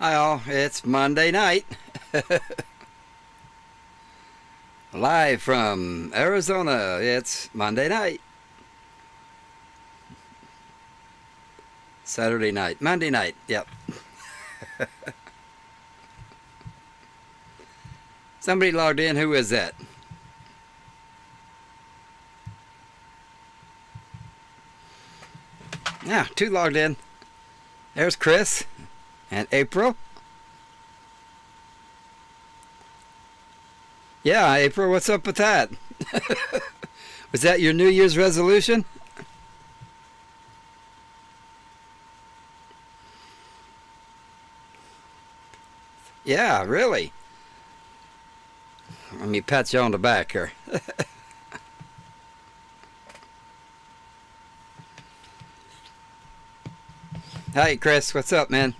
Hi all, it's Monday night. Live from Arizona, it's Monday night. Saturday night, Monday night, yep. Somebody logged in, who is that? Yeah, two logged in. There's Chris and April. Yeah, April, what's up with that? Was that your New Year's resolution? Yeah, really. Let me pat you on the back here. Hi, Chris, what's up, man?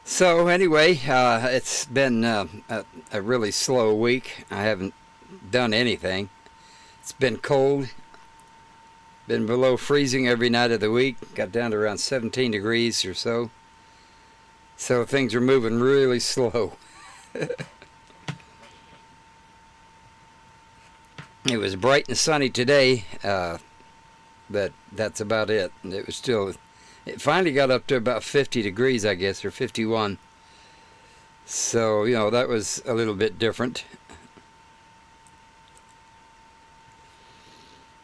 So anyway, it's been a really slow week. I haven't done anything. It's been cold, been below freezing every night of the week. Got down to around 17 degrees or so. So things are moving really slow. It was bright and sunny today, but that's about it. It was still, it finally got up to about 50 degrees, I guess, or 51. So, you know, that was a little bit different.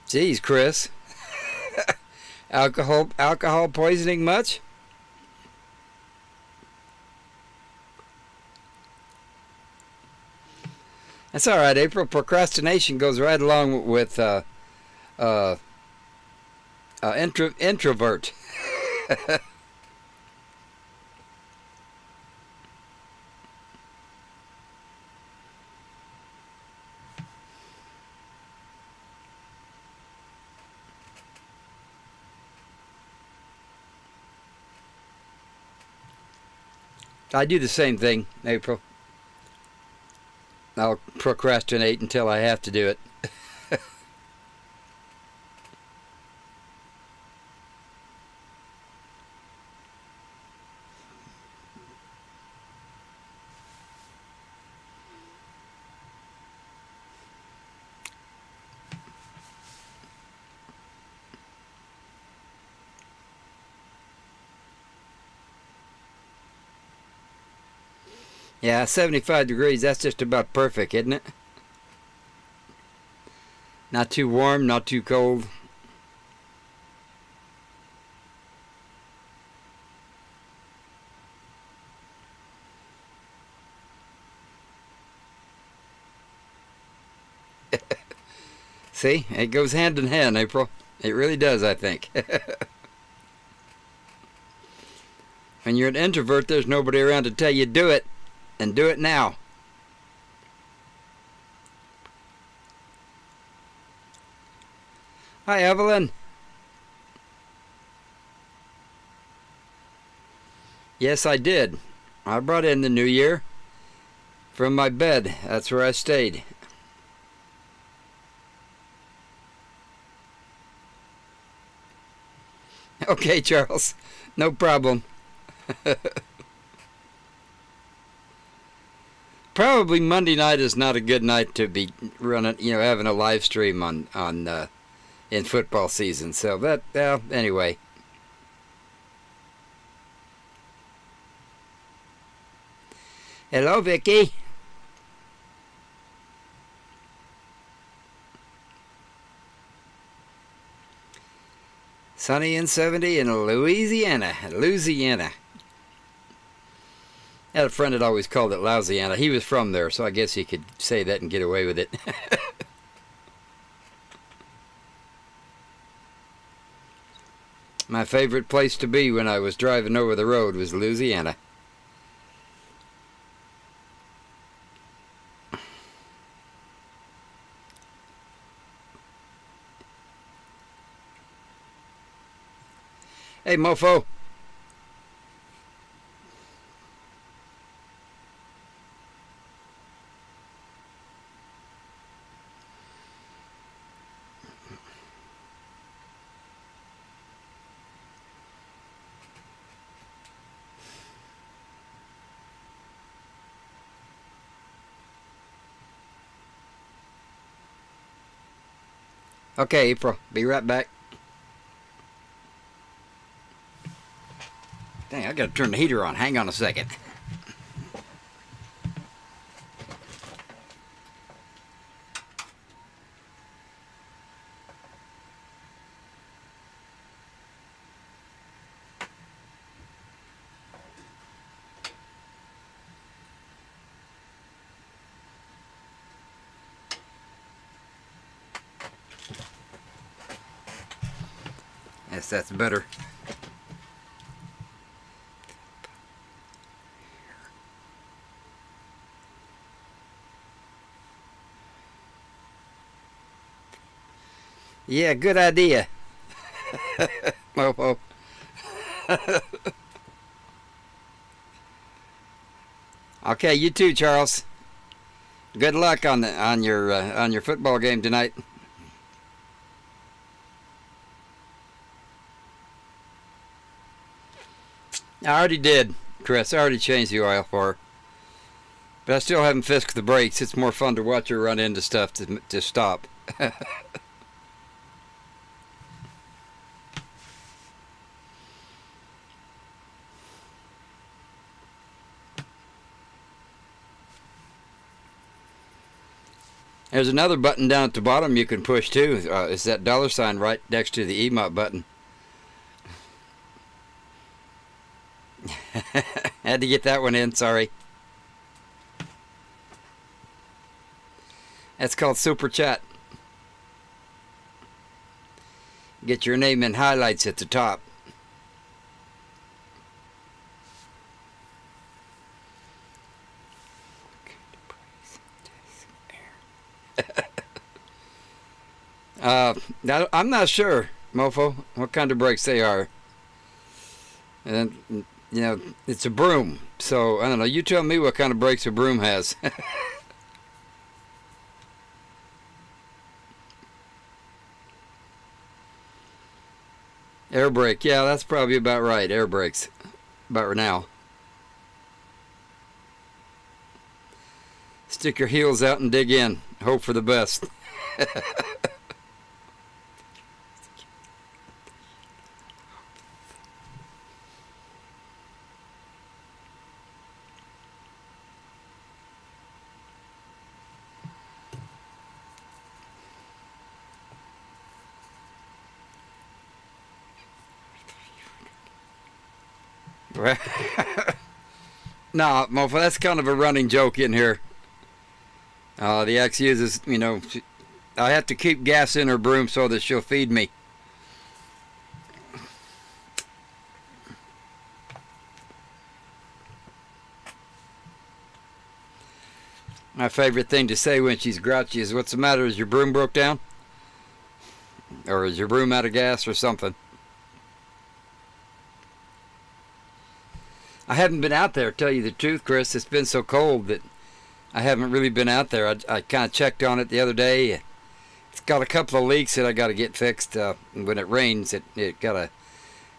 Geez, Chris. Alcohol poisoning much? That's all right, April. Procrastination goes right along with introvert. I do the same thing, April. I'll procrastinate until I have to do it. Yeah, 75 degrees, that's just about perfect, isn't it? Not too warm, not too cold. See, it goes hand in hand, April. It really does, I think. When you're an introvert, there's nobody around to tell you do it, and do it now. Hi, Evelyn. Yes, I did. I brought in the new year from my bed. That's where I stayed. Okay, Charles. No problem. Probably Monday night is not a good night to be running, having a live stream on in football season. So that, anyway. Hello, Vicky. Sunny and 70 in Louisiana. I had a friend that always called it Louisiana. He was from there, so I guess he could say that and get away with it. My favorite place to be when I was driving over the road was Louisiana. Hey, mofo. Okay, April. Be right back. Dang, I gotta turn the heater on. Hang on a second. Yes, that's better. Yeah, good idea. Mofo. Okay, you too, Charles. Good luck on your football game tonight. I already did, Chris. I already changed the oil for her. But I still haven't fixed the brakes. It's more fun to watch her run into stuff to stop. There's another button down at the bottom you can push too. It's that $ right next to the EMOT button. Had to get that one in, sorry. That's called Super Chat. Get your name in highlights at the top. I'm not sure, Mofo, what kind of brakes they are. And, you know, it's a broom. So, I don't know. You tell me what kind of brakes a broom has. Air brake. Yeah, that's probably about right. Air brakes. About now. Stick your heels out and dig in. Hope for the best. No, Mofo, that's kind of a running joke in here. The ex uses, you know, I have to keep gas in her broom so that she'll feed me. My favorite thing to say when she's grouchy is, "What's the matter? Is your broom broke down? Or is your broom out of gas or something?" I haven't been out there, to tell you the truth, Chris. It's been so cold that I haven't really been out there. I kind of checked on it the other day. It's got a couple of leaks that I got to get fixed. When it rains, it got a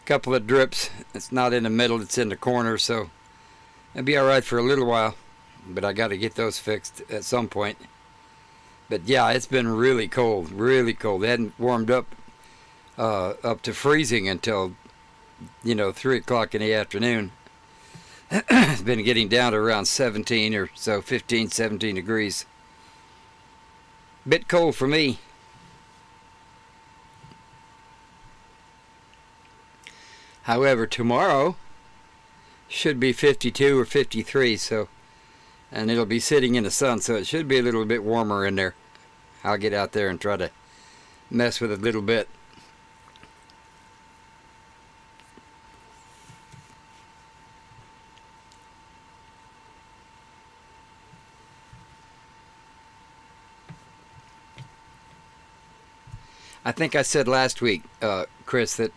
couple of drips. It's not in the middle, it's in the corner, so it'll be all right for a little while. But I got to get those fixed at some point. But yeah, it's been really cold, really cold. It hadn't warmed up to freezing until, you know, 3 o'clock in the afternoon. It's been getting down to around 17 or so, 15, 17 degrees. Bit cold for me. However, tomorrow should be 52 or 53, so, and it'll be sitting in the sun, so it should be a little bit warmer in there. I'll get out there and try to mess with it a little bit. I think I said last week, Chris, that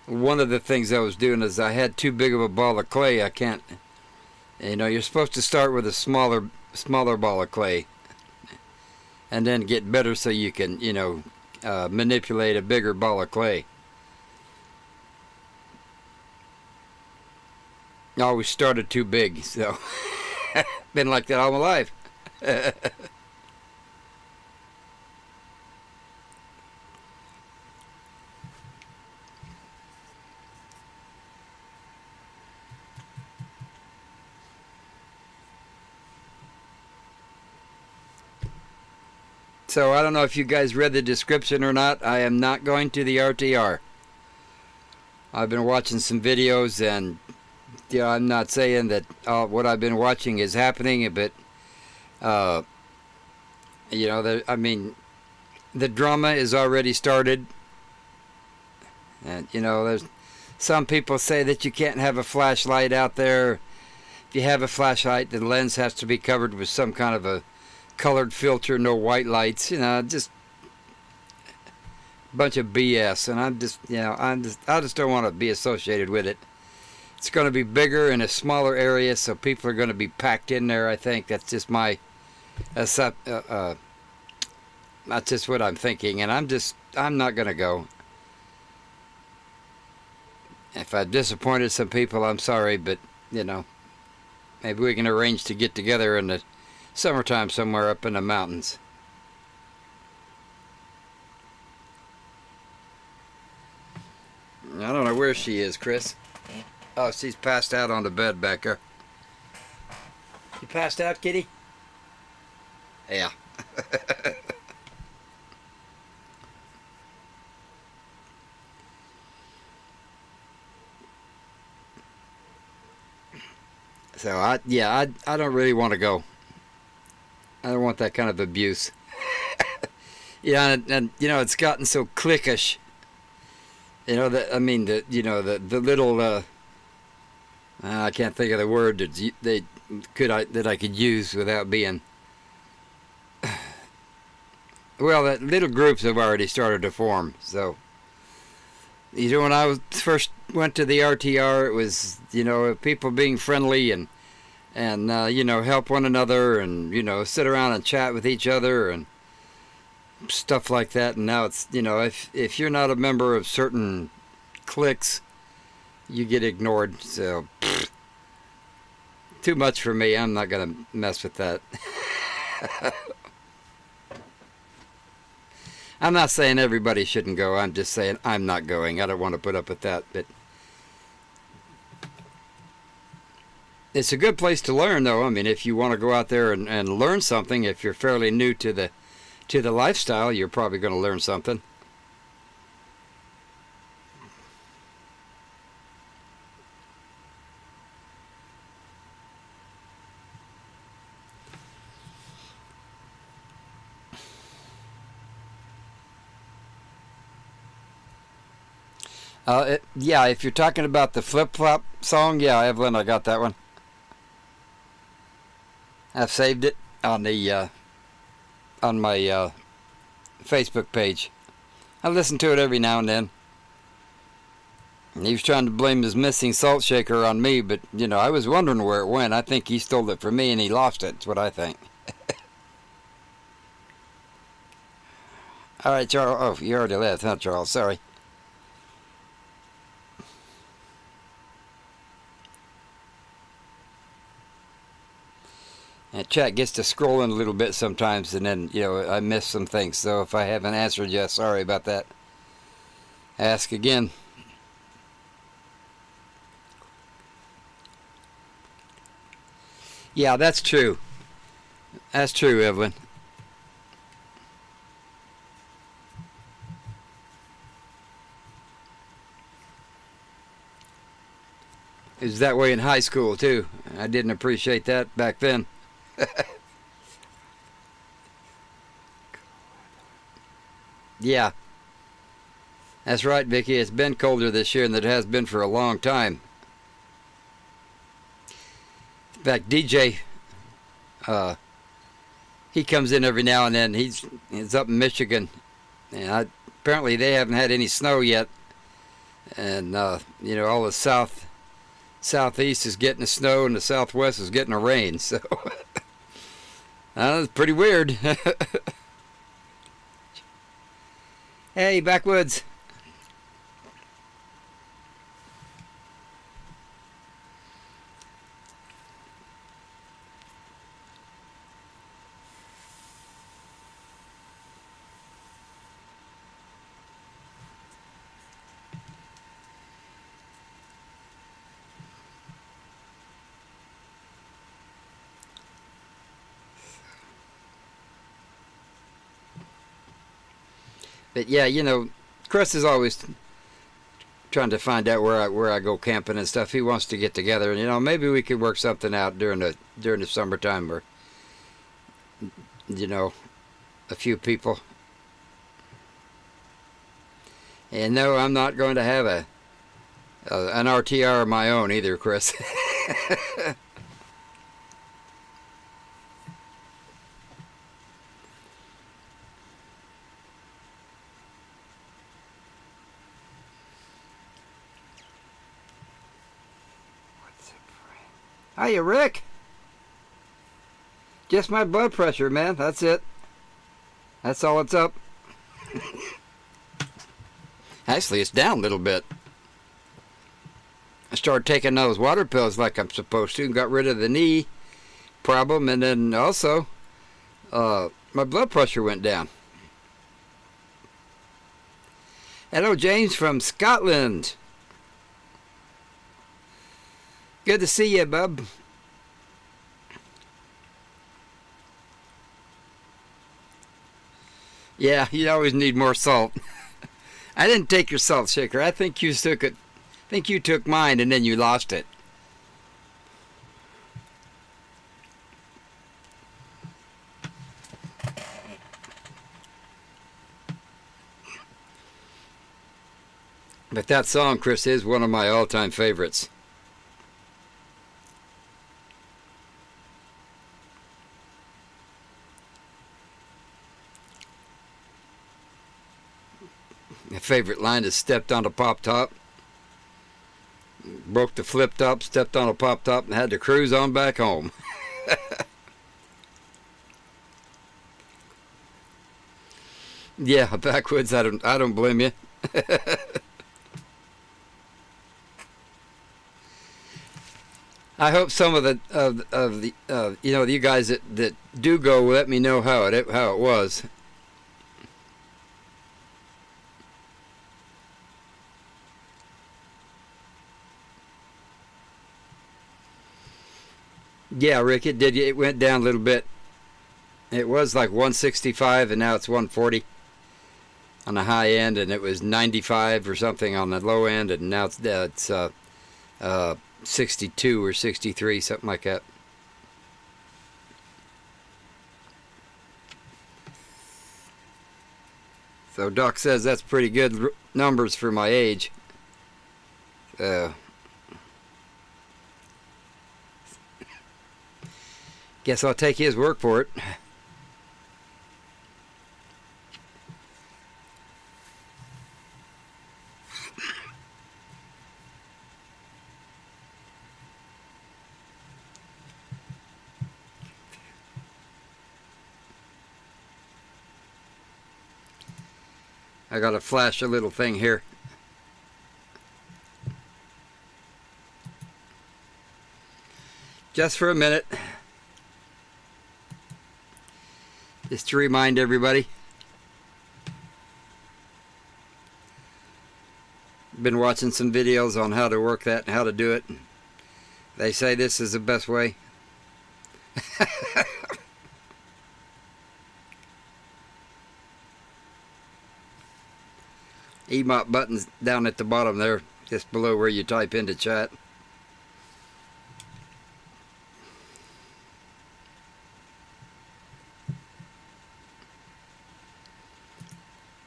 one of the things I was doing is I had too big of a ball of clay. I can't, you know, you're supposed to start with a smaller ball of clay and then get better so you can, you know, manipulate a bigger ball of clay. I always started too big, so been like that all my life. So I don't know if you guys read the description or not. I am not going to the RTR. I've been watching some videos, and I'm not saying that what I've been watching is happening, but uh, I mean, the drama is already started, and there's some people say that you can't have a flashlight out there. If you have a flashlight, the lens has to be covered with some kind of a colored filter, no white lights. Just a bunch of BS. And I just don't want to be associated with it. It's going to be bigger in a smaller area, so people are going to be packed in there. I think that's just that's just what I'm thinking, and I'm not going to go. If I disappointed some people, I'm sorry, but maybe we can arrange to get together in the summertime somewhere up in the mountains. I don't know where she is, Chris. Oh, she's passed out on the bed back there. You passed out, kitty? Yeah. So I don't really want to go. I don't want that kind of abuse. Yeah, and it's gotten so cliquish. That I mean the little I can't think of the word that I could use without being. Well, that little groups have already started to form. So when I first went to the RTR, it was people being friendly and help one another and sit around and chat with each other and stuff like that. And now it's if you're not a member of certain cliques, you get ignored. So too much for me. I'm not gonna mess with that. I'm not saying everybody shouldn't go. I'm just saying I'm not going. I don't want to put up with that. But it's a good place to learn, though. I mean, if you want to go out there and learn something, if you're fairly new to the lifestyle, you're probably going to learn something. Yeah, if you're talking about the flip flop song, yeah, Evelyn, I got that one. I've saved it on the on my Facebook page. I listen to it every now and then. He was trying to blame his missing salt shaker on me, but I was wondering where it went. I think he stole it from me and he lost it. That's what I think. All right, Charles. Oh, you already left, huh, Charles? Sorry. And chat gets to scrolling a little bit sometimes, and then I miss some things. So if I haven't answered you, sorry about that. Ask again. Yeah, that's true. That's true, Evelyn. It was that way in high school too. I didn't appreciate that back then. Yeah, that's right, Vicky. It's been colder this year than it has been for a long time. In fact, DJ, he comes in every now and then. He's up in Michigan, and apparently they haven't had any snow yet. And all the southeast is getting the snow, and the southwest is getting the rain. So it's pretty weird. Hey, backwoods. But yeah, you know, Chris is always trying to find out where I go camping and stuff. He wants to get together, and you know, maybe we could work something out during the summertime, or you know, a few people. And no, I'm not going to have an RTR of my own either, Chris. Hiya, Rick. Just my blood pressure, man. That's it. That's all it's up. Actually, it's down a little bit. I started taking those water pills like I'm supposed to and got rid of the knee problem, and then also my blood pressure went down. Hello, James from Scotland. Good to see you, bub. Yeah, you always need more salt. I didn't take your salt shaker. I think you took it. I think you took mine and then you lost it. But that song, Chris, is one of my all-time favorites. My favorite line is stepped on a pop top, broke the flip top, stepped on a pop top, and had to cruise on back home. Yeah, backwoods. I don't blame you. I hope some of the you know, you guys that do go will let me know how it was. Yeah, Rick, it did. It went down a little bit. It was like 165, and now it's 140 on the high end, and it was 95 or something on the low end, and now it's 62 or 63, something like that. So Doc says that's pretty good numbers for my age. Guess I'll take his word for it. I gotta flash a little thing here. Just for a minute. Just to remind everybody. Been watching some videos on how to work that and how to do it. They say this is the best way. Emote buttons down at the bottom there, just below where you type into chat.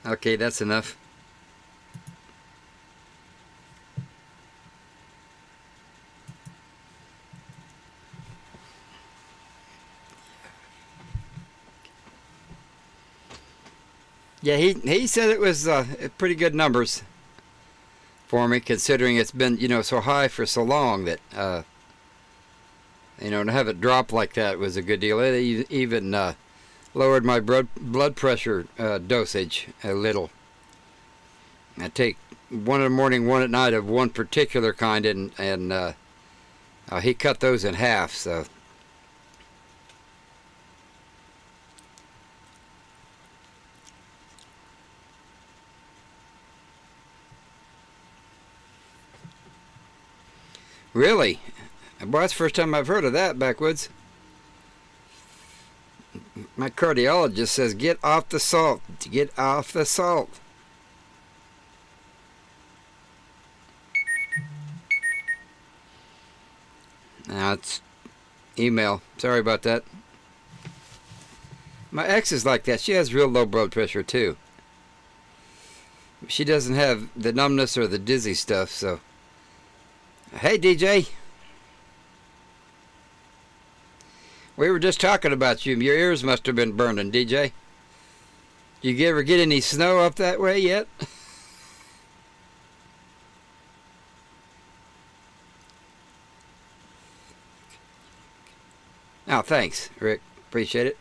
Okay, that's enough. Yeah, he said it was pretty good numbers for me, considering it's been, you know, so high for so long that you know, to have it drop like that was a good deal. It even lowered my blood pressure dosage a little. I take one in the morning, one at night of one particular kind, and he cut those in half. So. Really? Well, that's the first time I've heard of that, Backwoods. My cardiologist says, get off the salt. Get off the salt. Now it's email. Sorry about that. My ex is like that. She has real low blood pressure too. She doesn't have the numbness or the dizzy stuff, so. Hey, DJ. We were just talking about you. Your ears must have been burning, DJ. Did you ever get any snow up that way yet? Oh, thanks, Rick. Appreciate it.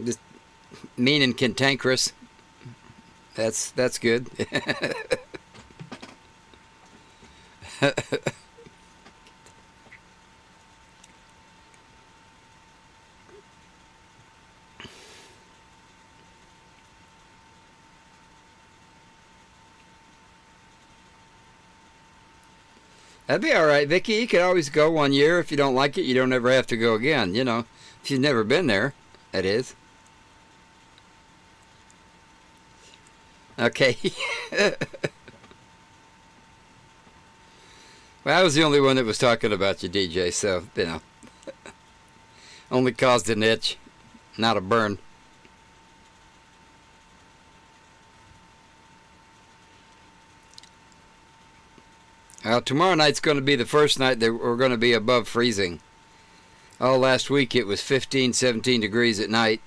Just mean and cantankerous. That's good. That'd be all right, Vicky. You could always go 1 year. If you don't like it, you don't ever have to go again. You know, if you've never been there, that is. Okay. Well, I was the only one that was talking about you, DJ. So you know, only caused an itch, not a burn. Tomorrow night's going to be the first night that we're going to be above freezing. All last week it was 15, 17 degrees at night.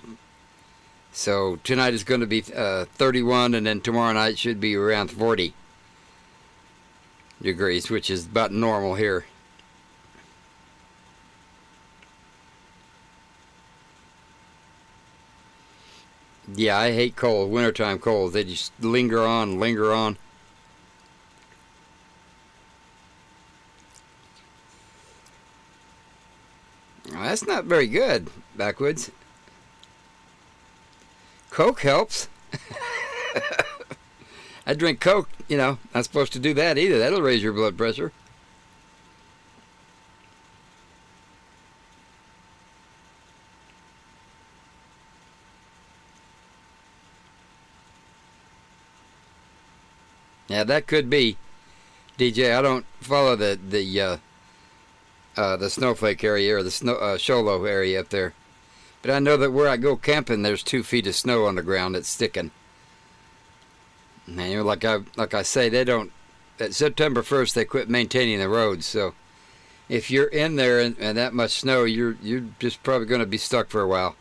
So tonight is going to be 31, and then tomorrow night should be around 40 degrees, which is about normal here. Yeah, I hate cold. Wintertime cold. They just linger on, linger on. Well, that's not very good, Backwoods. Coke helps. I drink Coke, you know, not supposed to do that either. That'll raise your blood pressure. Yeah, that could be. DJ, I don't follow the snowflake area or the snow Sholo area up there. But I know that where I go camping, there's 2 feet of snow on the ground that's sticking. And you know, like I say, they don't. At September 1st, they quit maintaining the roads. So if you're in there and that much snow, you're just probably going to be stuck for a while.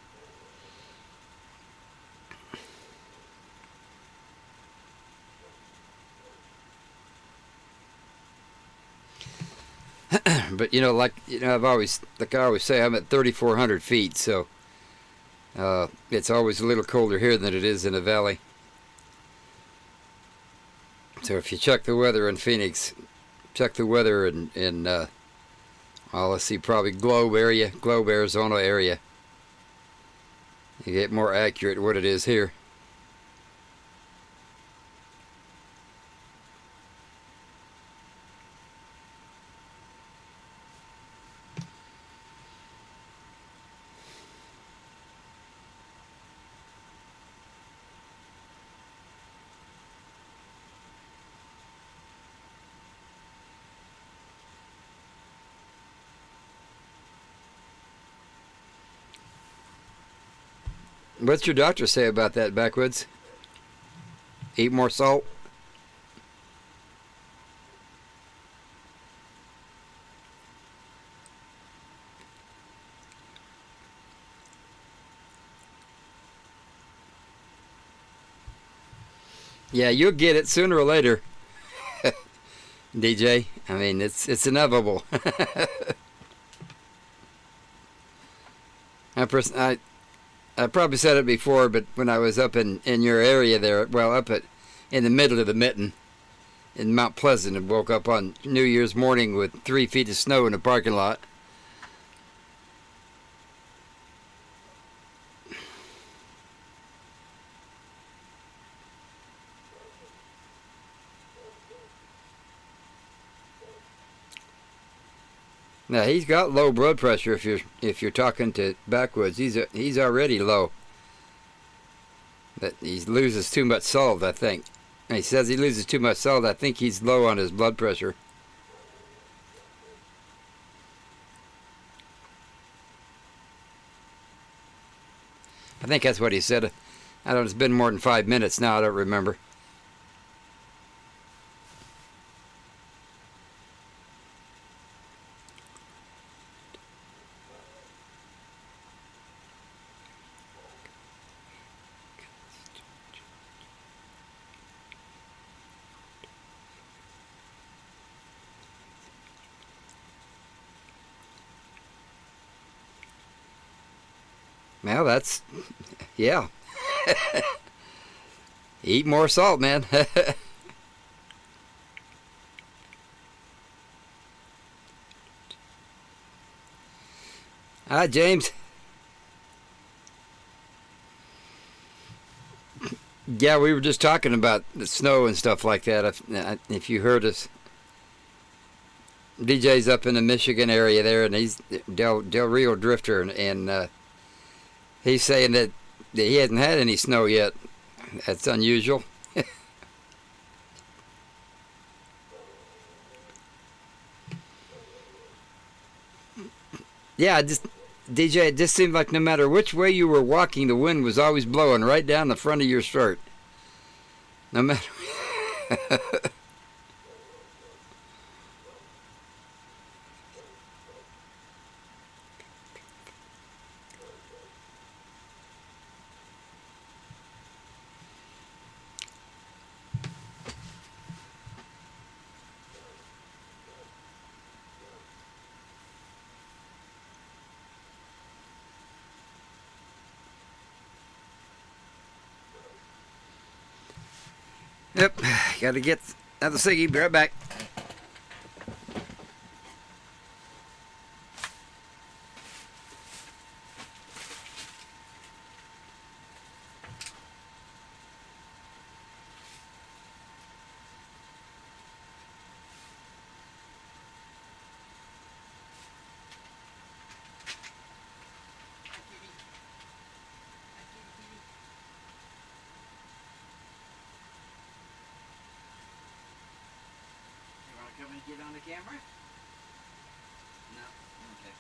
But you know, I always say, I'm at 3,400 feet, so it's always a little colder here than it is in the valley. So if you check the weather in Phoenix, check the weather in well, let's see, probably Globe, Arizona area. You get more accurate what it is here. What's your doctor say about that, Backwoods? Eat more salt? Yeah, you'll get it sooner or later, DJ. I mean, it's inevitable. I probably said it before, but when I was up in your area there, well, in the middle of the mitten in Mount Pleasant, and woke up on New Year's morning with 3 feet of snow in the parking lot. Now he's got low blood pressure. If you're talking to backwoods, he's already low. But he loses too much salt, I think. And he says he loses too much salt. I think he's low on his blood pressure. I think that's what he said. I don't know, it's been more than 5 minutes now. I don't remember. Well, that's, yeah. Eat more salt, man. Hi, James. Yeah, we were just talking about the snow and stuff like that. If you heard us, DJ's up in the Michigan area there, and he's Del Rio Drifter, and he's saying that he hasn't had any snow yet. That's unusual. Yeah, DJ, it just seemed like no matter which way you were walking, the wind was always blowing right down the front of your shirt. No matter. Yep, gotta get another ciggy. Be right back. Come and get on the camera? No? Okay.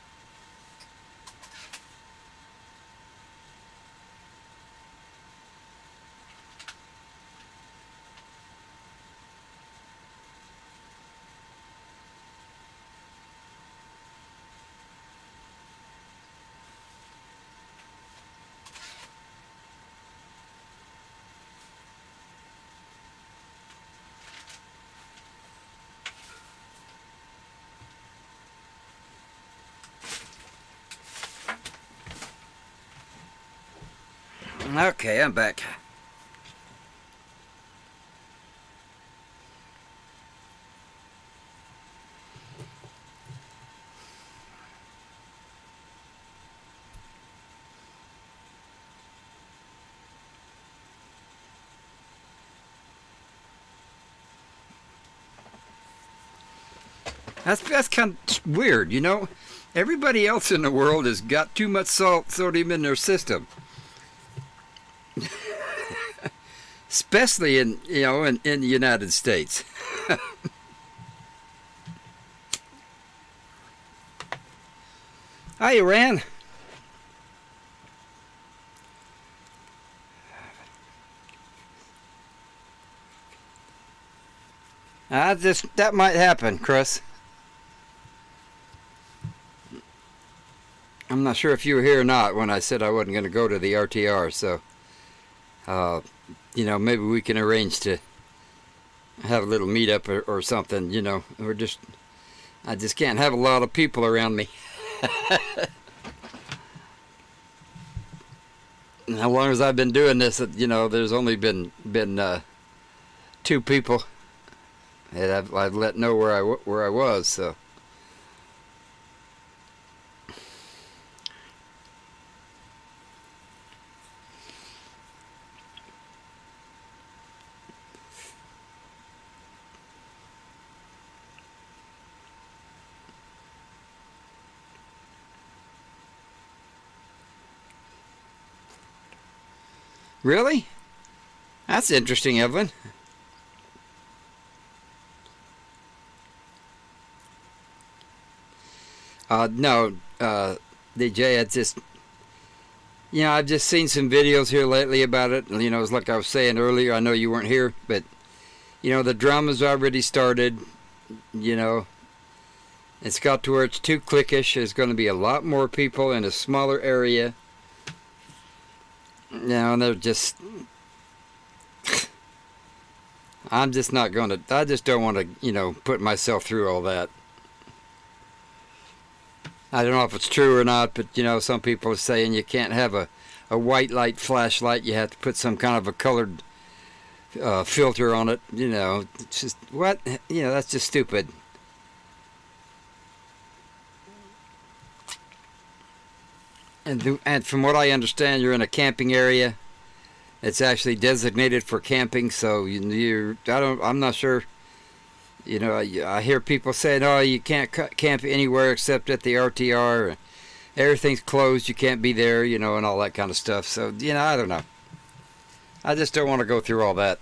Okay, I'm back. That's kind of weird, you know. Everybody else in the world has got too much sodium in their system, especially in the United States. Hi, Iran. That might happen, Chris. I'm not sure if you were here or not when I said I wasn't going to go to the RTR, so maybe we can arrange to have a little meetup or something. I just can't have a lot of people around me. How long as I've been doing this, there's only been two people that I've let know where I was. So. Really? That's interesting, Evelyn. No, DJ, it's just, I've just seen some videos here lately about it. It's like I was saying earlier, I know you weren't here, but, the drama's already started. You know, it's got to where it's too cliquish. There's going to be a lot more people in a smaller area. And they're just, I'm just not going to, I just don't want to, put myself through all that. I don't know if it's true or not, but some people are saying you can't have a white light flashlight. You have to put some kind of a colored filter on it. It's just what that's just stupid. And from what I understand, you're in a camping area. It's actually designated for camping, so I'm not sure. I hear people saying, "Oh, you can't camp anywhere except at the RTR. Everything's closed. You can't be there." And all that kind of stuff. So, I don't know. I just don't want to go through all that.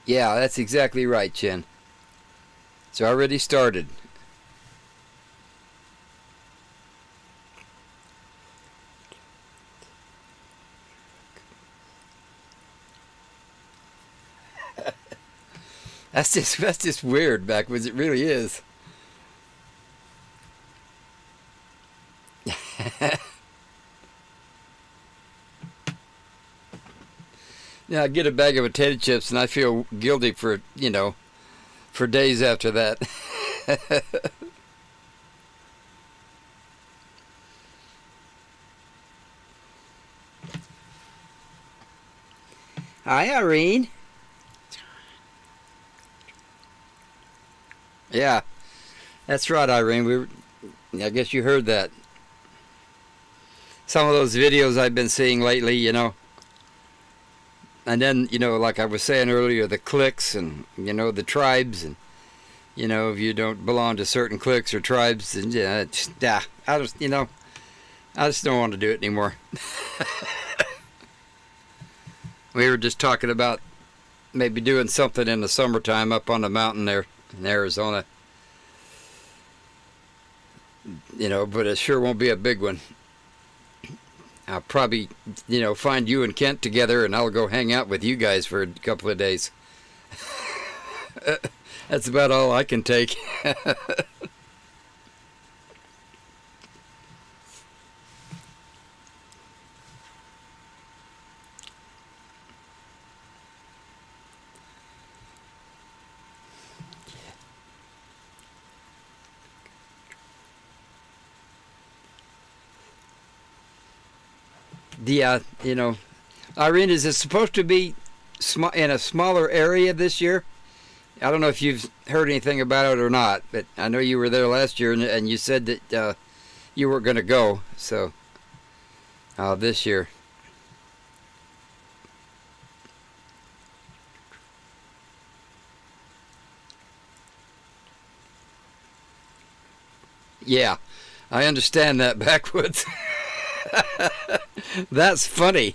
Yeah, that's exactly right, Chen. It's already started. That's just weird backwards. It really is. Yeah, I get a bag of potato chips and I feel guilty for days after that. Hi, Irene. Yeah, that's right, Irene. I guess you heard that. Some of those videos I've been seeing lately. And then, like I was saying earlier, the cliques and, the tribes. And, if you don't belong to certain cliques or tribes, then, I just don't want to do it anymore. We were just talking about maybe doing something in the summertime up on the mountain there in Arizona. But it sure won't be a big one. I'll probably, find you and Kent together and I'll go hang out with you guys for a couple of days. That's about all I can take. Yeah, Irene, is it supposed to be in a smaller area this year? I don't know if you've heard anything about it or not, but I know you were there last year and you said that you were going to go. So this year, yeah, I understand that backwoods. That's funny.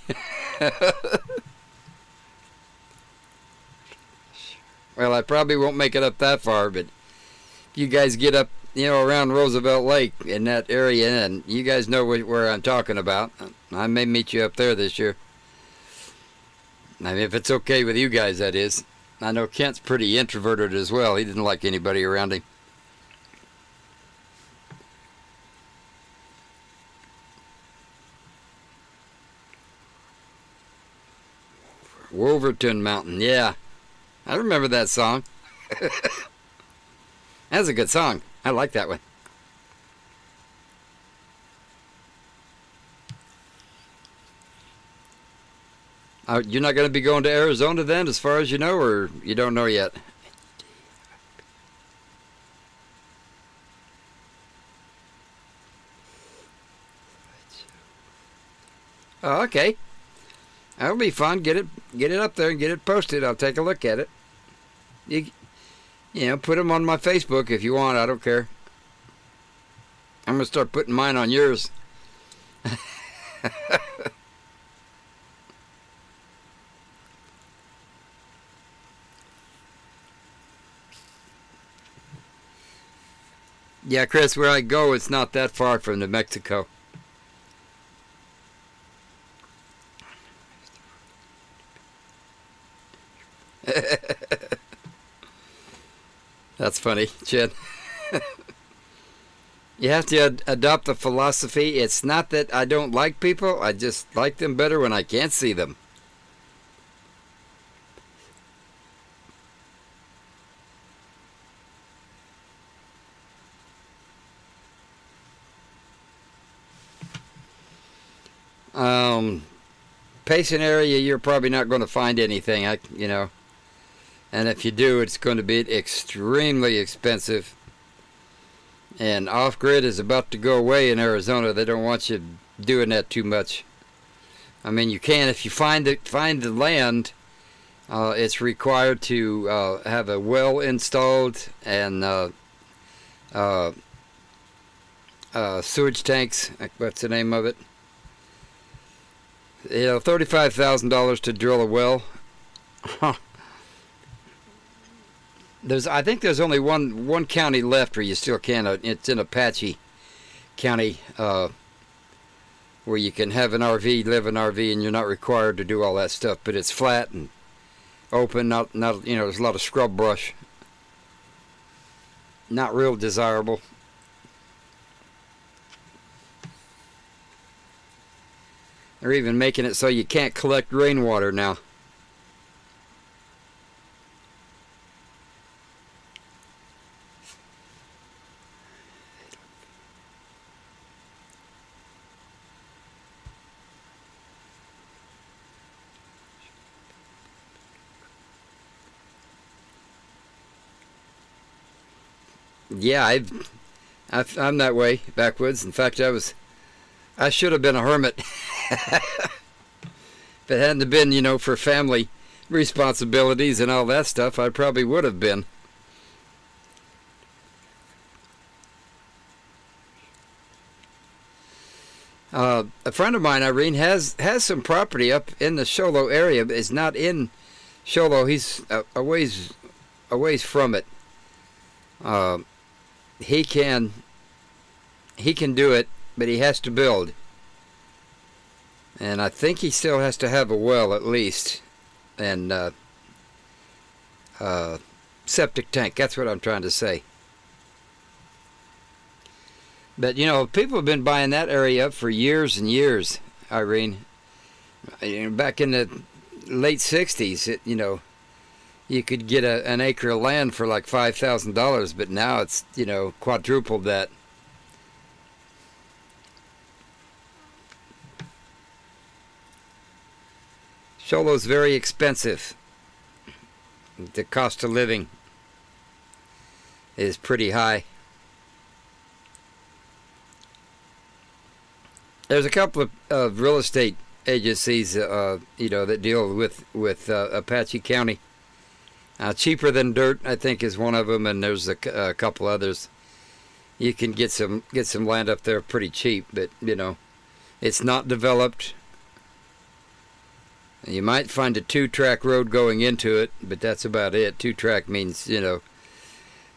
Well, I probably won't make it up that far, but you guys get up, around Roosevelt Lake in that area, and you guys know where I'm talking about. I may meet you up there this year. I mean, if it's okay with you guys, that is. I know Kent's pretty introverted as well. He didn't like anybody around him. Wolverton Mountain, yeah. I remember that song. That's a good song. I like that one. You're not going to be going to Arizona then, as far as you know, or you don't know yet? Oh, okay. That'll be fun. Get it up there and get it posted. I'll take a look at it. You, you know, put them on my Facebook if you want. I don't care. I'm gonna start putting mine on yours. Yeah, Chris, where I go, it's not that far from New Mexico. That's funny, Chet. You have to adopt the philosophy. It's not that I don't like people. I just like them better when I can't see them. Um, Payson area, you're probably not going to find anything. And if you do, it's going to be extremely expensive. And off-grid is about to go away in Arizona. They don't want you doing that too much. I mean, you can if you find the land. It's required to have a well installed and sewage tanks. What's the name of it? You know, $35,000 to drill a well. I think there's only one county left where you still can. It's in Apache County, where you can have an RV, live in an RV, and you're not required to do all that stuff. But it's flat and open. Not there's a lot of scrub brush. Not real desirable. They're even making it so you can't collect rainwater now. Yeah, I'm that way, backwoods. In fact, I should have been a hermit. If it hadn't been, for family responsibilities and all that stuff, I probably would have been. A friend of mine, Irene, has some property up in the Show Low area, but is not in Show Low. He's a ways from it. He can do it, but he has to build. And I think he still has to have a well at least, and septic tank. That's what I'm trying to say. But people have been buying that area up for years and years, Irene. Back in the late '60s, you could get an acre of land for like $5,000, but now it's quadrupled that. Show Low's very expensive. The cost of living is pretty high. There's a couple of real estate agencies, that deal with Apache County. Cheaper Than Dirt, I think, is one of them, and there's a couple others. You can get some land up there pretty cheap, but it's not developed. You might find a 2-track road going into it, but that's about it. 2-track means, when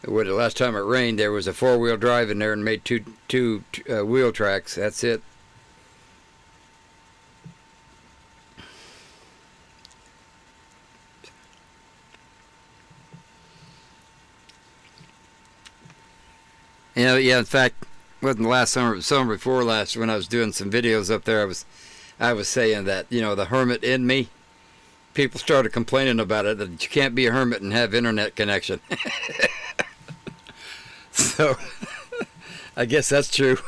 the last time it rained, there was a 4-wheel drive in there and made two wheel tracks. That's it. Yeah. In fact, wasn't last summer, summer before last, when I was doing some videos up there, I was saying that, the hermit in me, people started complaining about it, that you can't be a hermit and have internet connection. So, I guess that's true.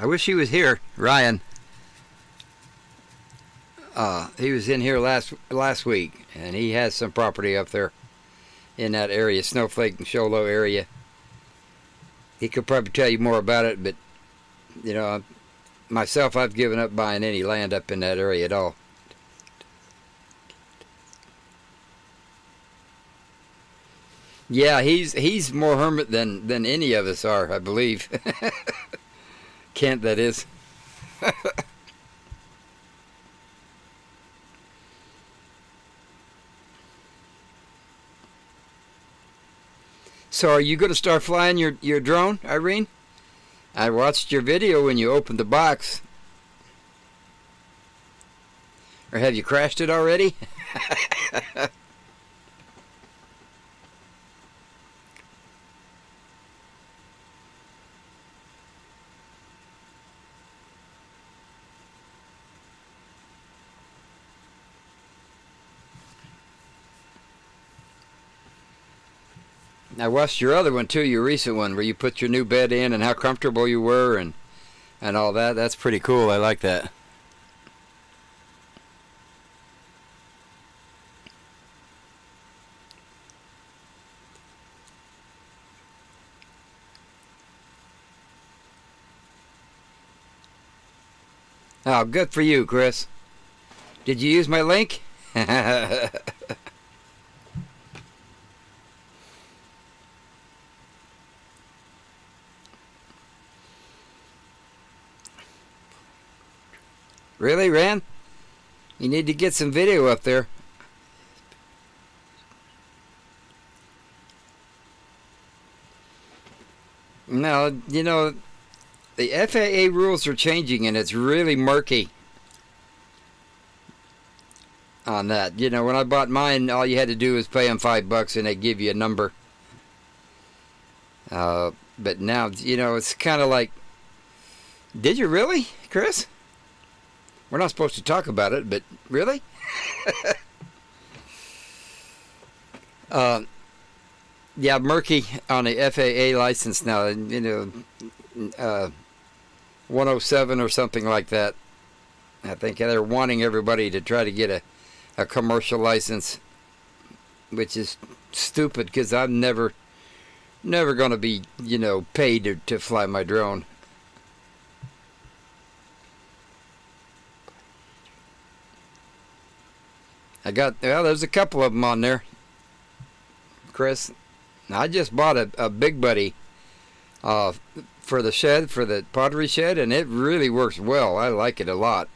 I wish he was here, Ryan. He was in here last week, and he has some property up there in that area, Snowflake and Show Low area. He could probably tell you more about it, but you know, myself, I've given up buying any land up in that area at all. Yeah, he's more hermit than any of us are, I believe. Kent, that is. So are you going to start flying your drone, Irene? I watched your video when you opened the box. Or have you crashed it already? I watched your other one too, your recent one, where you put your new bed in and how comfortable you were and all that. That's pretty cool. I like that. Oh, good for you, Chris. Did you use my link? Really, Rand? You need to get some video up there. No, you know, the FAA rules are changing and it's really murky on that. You know, when I bought mine, all you had to do was pay them $5 and they give you a number. But now, you know, it's kind of like, did you really, Chris? We're not supposed to talk about it, but really? Yeah, murky on the FAA license now. You know, 107 or something like that. I think they're wanting everybody to try to get a commercial license, which is stupid because I'm never going to be, you know, paid to fly my drone. Well, there's a couple of them on there, Chris. I just bought a Big Buddy for the shed, for the pottery shed, and it really works well. I like it a lot.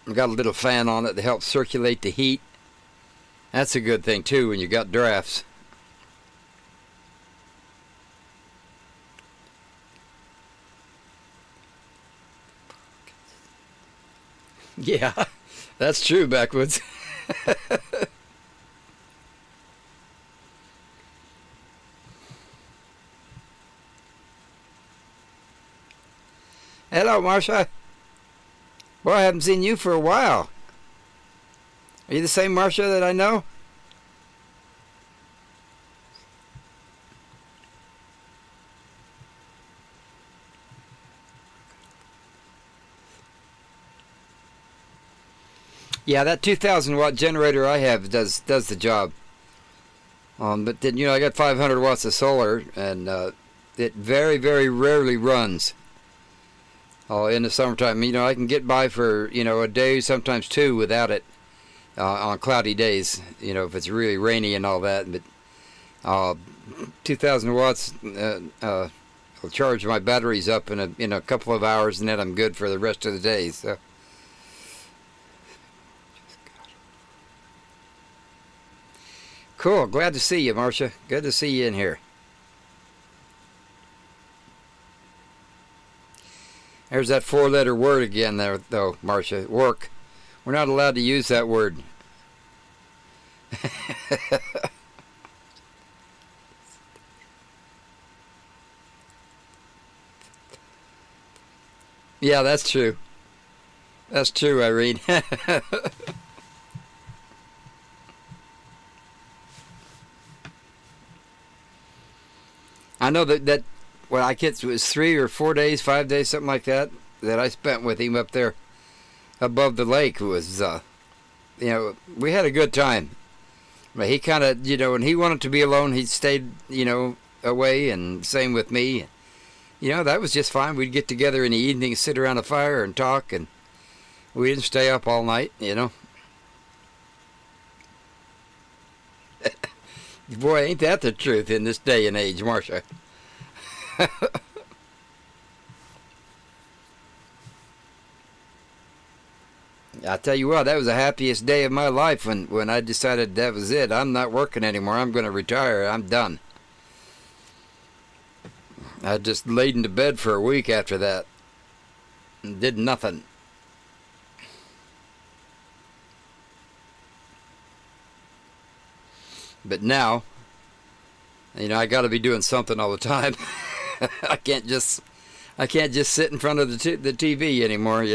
I've got a little fan on it to help circulate the heat. That's a good thing too when you got drafts. Yeah, that's true, Backwoods. Hello, Marsha. Boy, I haven't seen you for a while. Are you the same Marsha that I know? Yeah, that 2,000 watt generator I have does the job. But then, you know, I got 500 watts of solar, and it very, very rarely runs. In the summertime, you know, I can get by for, you know, a day, sometimes two, without it on cloudy days. You know, if it's really rainy and all that. But 2,000 watts will charge my batteries up in a couple of hours, and then I'm good for the rest of the day. So. Cool. Glad to see you, Marcia. Good to see you in here. There's that four-letter word again there, though, Marcia. Work. We're not allowed to use that word. Yeah, that's true. That's true, Irene. I know that well, I guess it was 3 or 4 days, 5 days, something like that, that I spent with him up there above the lake. Was we had a good time. But he kind of, when he wanted to be alone, he stayed, away, and same with me. That was just fine. We'd get together in the evening, sit around a fire and talk, and we didn't stay up all night. Boy, ain't that the truth in this day and age, Marcia? I tell you what, that was the happiest day of my life when I decided that was it. I'm not working anymore. I'm going to retire. I'm done. I just laid into bed for a week after that and did nothing. But now, I got to be doing something all the time. I can't just sit in front of the TV anymore.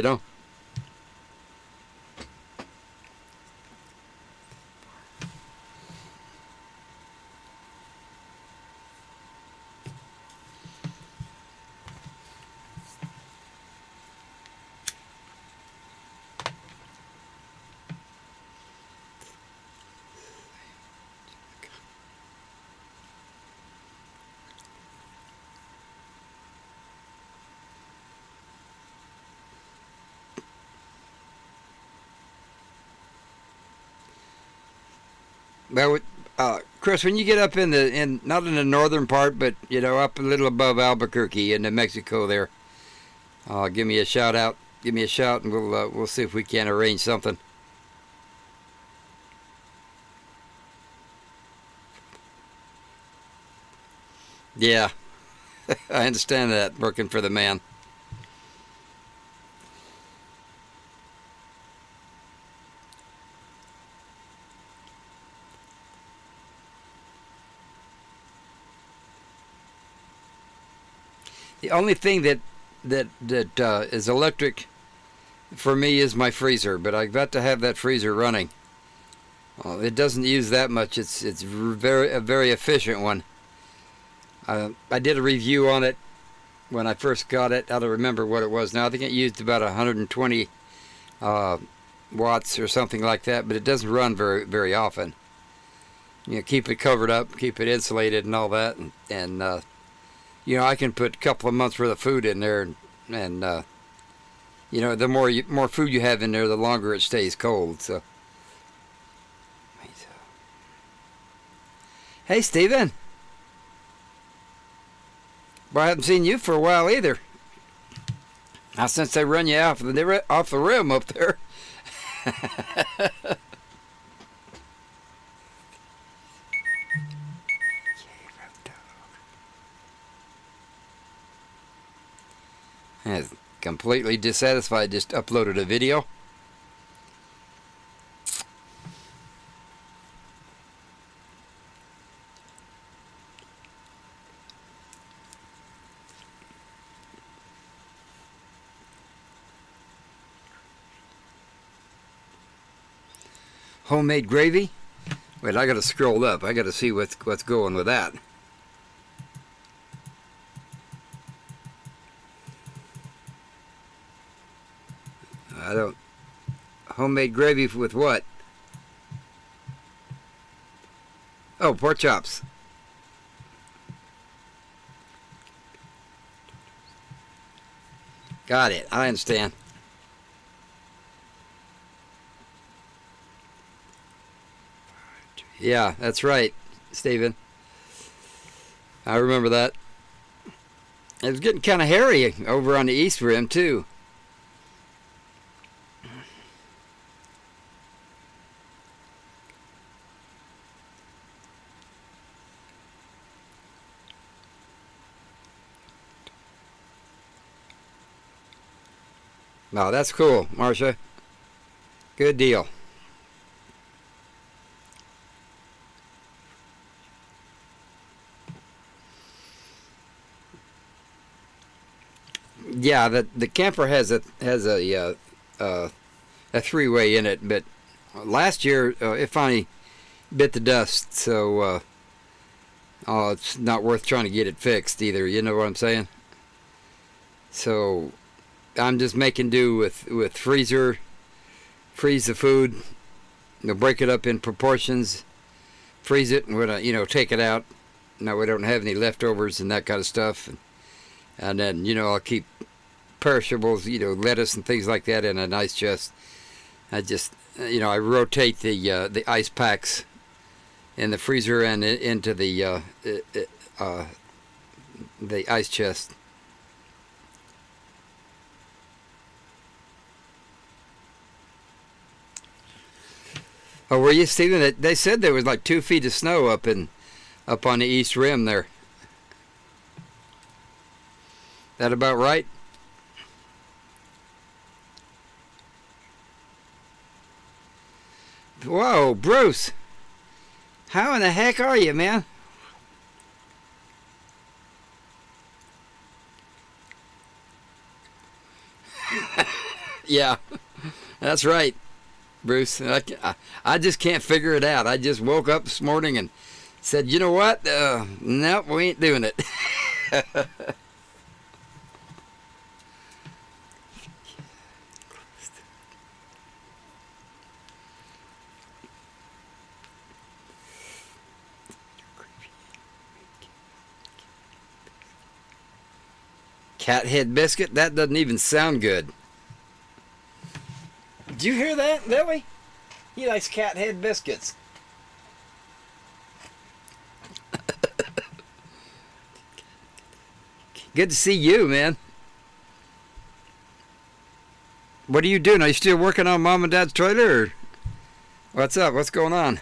Well, Chris, when you get up not in the northern part, but up a little above Albuquerque in New Mexico there, give me a shout out. Give me a shout, and we'll see if we can arrange something. Yeah, I understand that, working for the man. The only thing that is electric for me is my freezer, but I've got to have that freezer running. It doesn't use that much. It's a very efficient one. I did a review on it when I first got it. I don't remember what it was now. I think it used about 120 watts or something like that, but it doesn't run very often. Keep it covered up, keep it insulated, and all that, and I can put a couple of months worth of food in there, and the more food you have in there, the longer it stays cold. So, hey, Stephen. Well, I haven't seen you for a while either. Now, since they run you off the rim up there. Completely dissatisfied, just uploaded a video. Homemade gravy? Wait, I gotta scroll up. I gotta see what's going with that. I don't... Homemade gravy with what? Oh, pork chops. Got it. I understand. Yeah, that's right, Stephen. I remember that. It was getting kind of hairy over on the east rim, too. No, that's cool, Marcia. Good deal. Yeah, the camper has a three-way in it, but last year it finally bit the dust. So Oh, it's not worth trying to get it fixed either. You know what I'm saying? So I'm just making do with freezer, freeze the food, break it up in proportions, freeze it, and when take it out. Now we don't have any leftovers and that kind of stuff, and then I'll keep perishables, lettuce and things like that in an ice chest. I just I rotate the ice packs in the freezer and into the ice chest. Oh, were you, Stephen? They said there was like 2 feet of snow up on the east rim there. That about right? Whoa, Bruce! How in the heck are you, man? Yeah, that's right, Bruce. I just can't figure it out. I just woke up this morning and said, you know what? Nope, we ain't doing it. Cat head biscuit? That doesn't even sound good. Did you hear that, Lily? He likes cat head biscuits. Good to see you, man. What are you doing? Are you still working on Mom and Dad's trailer? Or what's up? What's going on?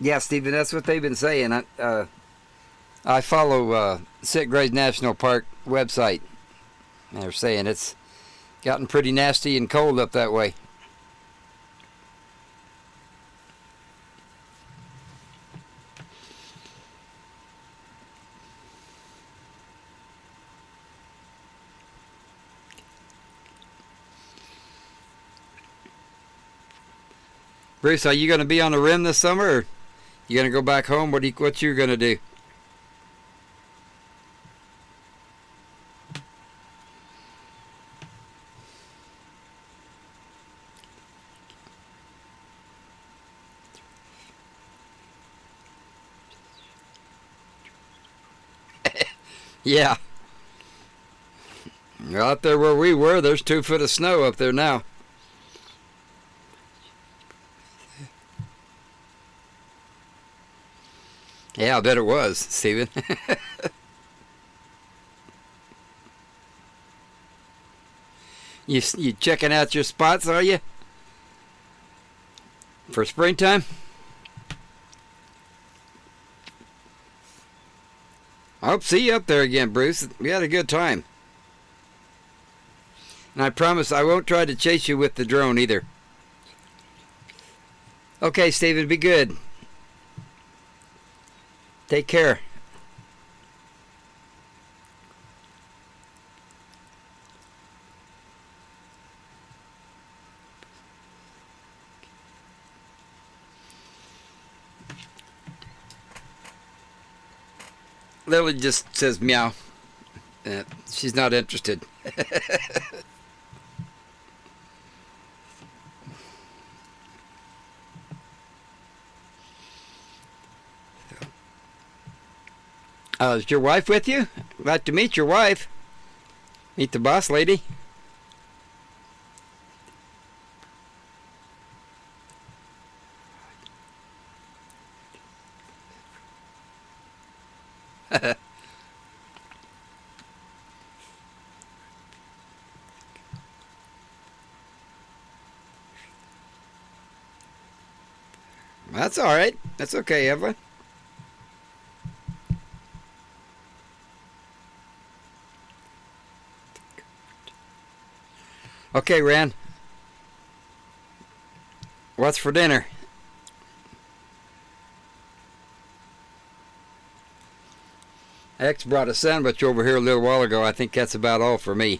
Yeah, Stephen, that's what they've been saying. I follow Sitgraves National Park website. They're saying it's gotten pretty nasty and cold up that way. Bruce, are you going to be on the rim this summer, or you going to go back home? What you going to do? Yeah. Out there where we were, there's 2 foot of snow up there now. Yeah, I bet it was, Stephen. You checking out your spots, are you? For springtime? I hope to see you up there again, Bruce. We had a good time. And I promise I won't try to chase you with the drone either. Okay, Stephen, be good. Take care. Lily just says meow. She's not interested. Is your wife with you? Glad to meet your wife. Meet the boss lady. That's all right. That's okay, Evelyn. Okay, Rand. What's for dinner? X brought a sandwich over here a little while ago. I think that's about all for me.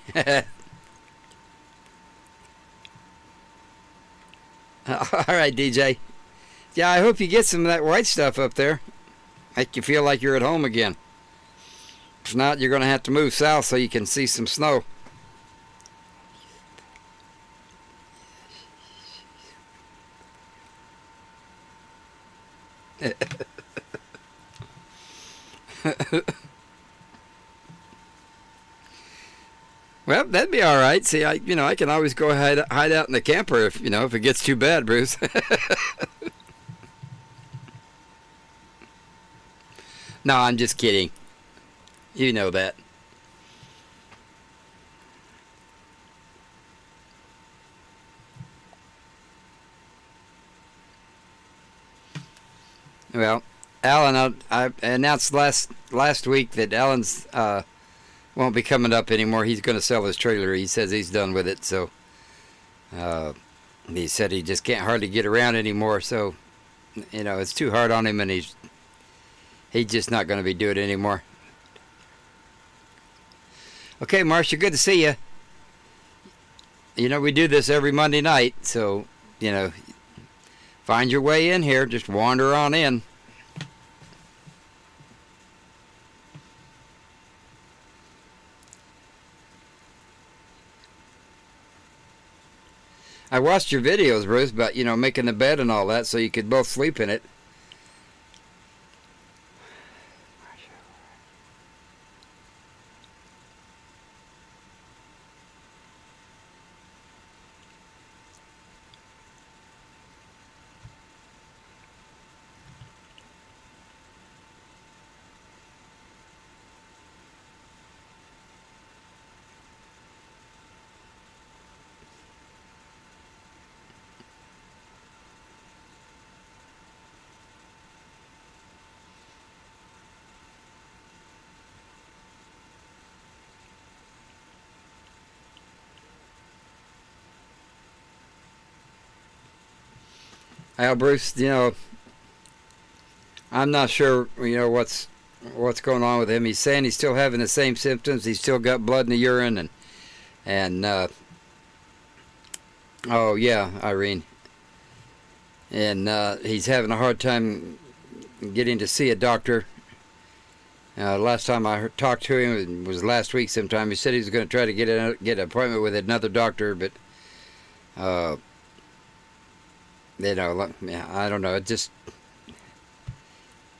All right, DJ. Yeah, I hope you get some of that white stuff up there. Make you feel like you're at home again. If not, you're going to have to move south so you can see some snow. Well, that'd be all right. See, I can always go hide out in the camper if if it gets too bad, Bruce. No, I'm just kidding. You know that. Well, Alan, I announced last week that Alan's won't be coming up anymore. He's going to sell his trailer. He says he's done with it. So he said he just can't hardly get around anymore. So it's too hard on him, and he's just not going to be doing it anymore. Okay, Marcia, good to see you. We do this every Monday night, so find your way in here. Just wander on in. I watched your videos, Bruce, about making the bed and all that, so you could both sleep in it. Well, Bruce, I'm not sure, what's going on with him. He's saying he's still having the same symptoms. He's still got blood in the urine, and oh yeah, Irene, and he's having a hard time getting to see a doctor. Last time I talked to him, it was last week sometime. He said he was going to try to get an appointment with another doctor, but I don't know. It just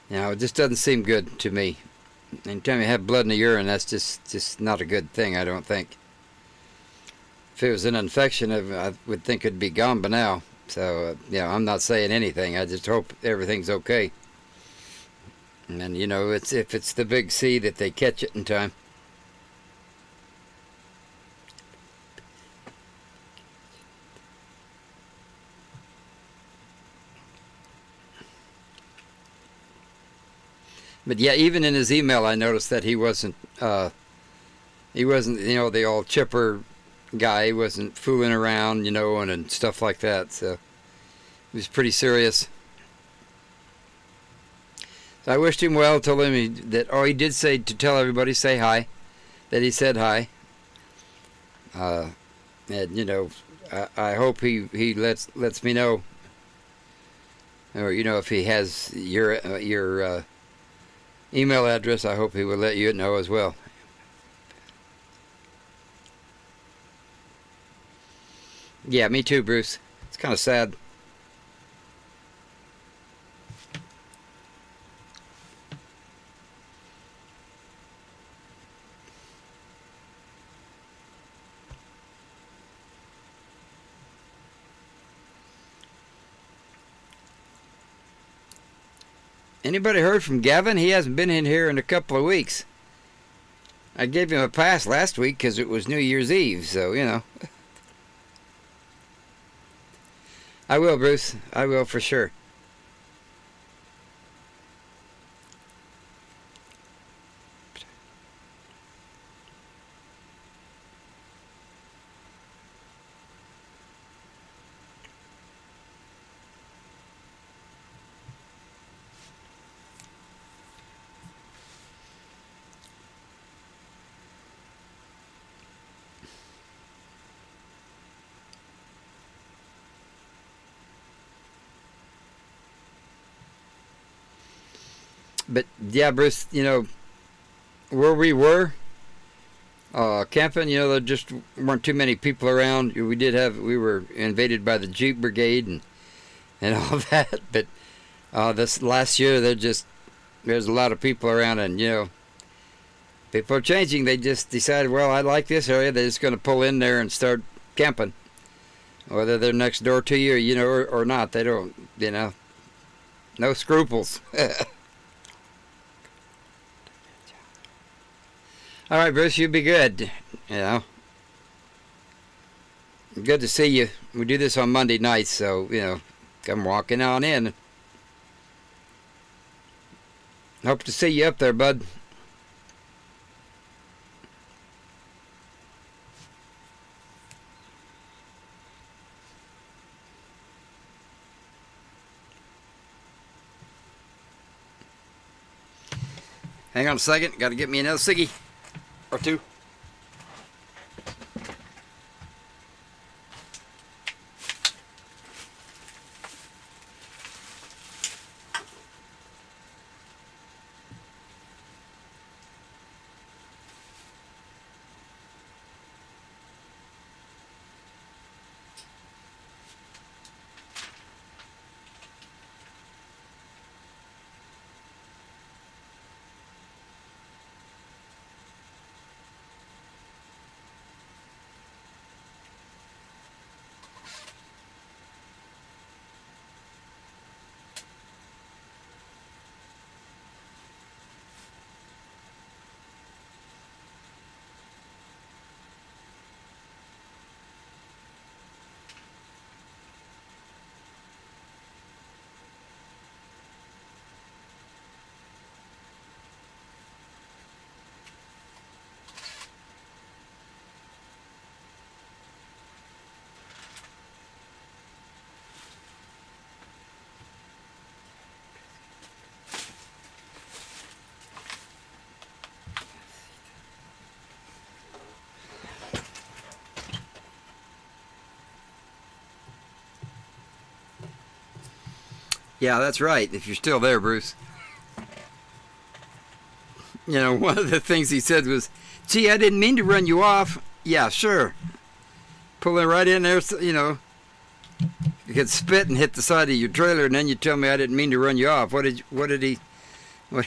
doesn't seem good to me. Anytime you have blood in the urine, that's just not a good thing, I don't think. If it was an infection, I would think it'd be gone by now. So, I'm not saying anything. I just hope everything's okay. And, if it's the big C, that they catch it in time. But yeah, even in his email, I noticed that he wasn't the old chipper guy. He wasn't fooling around, and stuff like that. So he was pretty serious. So I wished him well. Told him he did say to tell everybody say hi. That he said hi. And I hope he lets me know, or if he has your email address, I hope he will let you know as well. Yeah, me too, Bruce. It's kind of sad. Anybody heard from Gavin? He hasn't been in here in a couple of weeks. I gave him a pass last week because it was New Year's Eve, so, I will, Bruce. I will for sure. But yeah, Bruce, where we were camping, there just weren't too many people around. We were invaded by the Jeep Brigade and all that. But this last year, there's a lot of people around, and people are changing. They just decided, well, I like this area. They're just going to pull in there and start camping, whether they're next door to you, or not. They don't, no scruples. All right, Bruce, you be good. Good to see you. We do this on Monday nights, so come walking on in. Hope to see you up there, bud. Hang on a second. Got to get me another ciggy or two. Yeah, that's right. If you're still there, Bruce. One of the things he said was, "Gee, I didn't mean to run you off." Yeah, sure. Pulling right in there, you could spit and hit the side of your trailer, and then you tell me I didn't mean to run you off. What did he? What?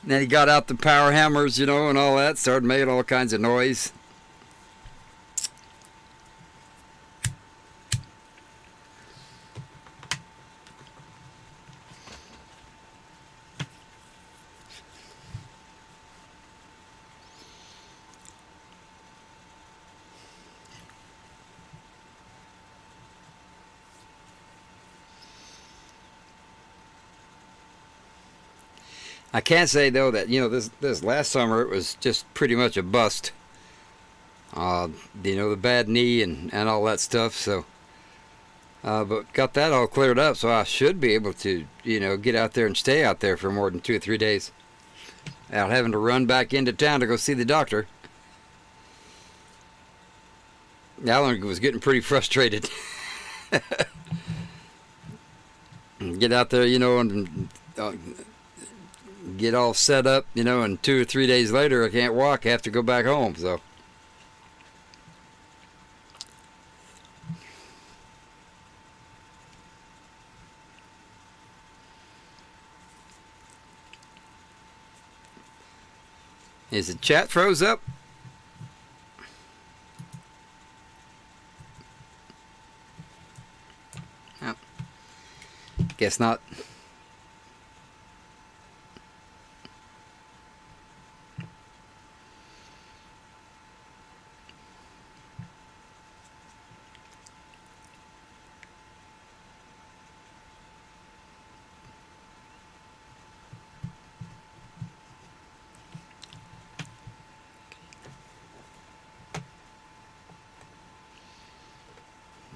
Then he got out the power hammers, and all that, started making all kinds of noise. I can't say though that this last summer it was just pretty much a bust. The bad knee and all that stuff. So, but got that all cleared up, so I should be able to get out there and stay out there for more than 2 or 3 days, without having to run back into town to go see the doctor. Alan was getting pretty frustrated. Get out there, and get all set up, and 2 or 3 days later I can't walk. I have to go back home. So is the chat froze up? Oh, guess not.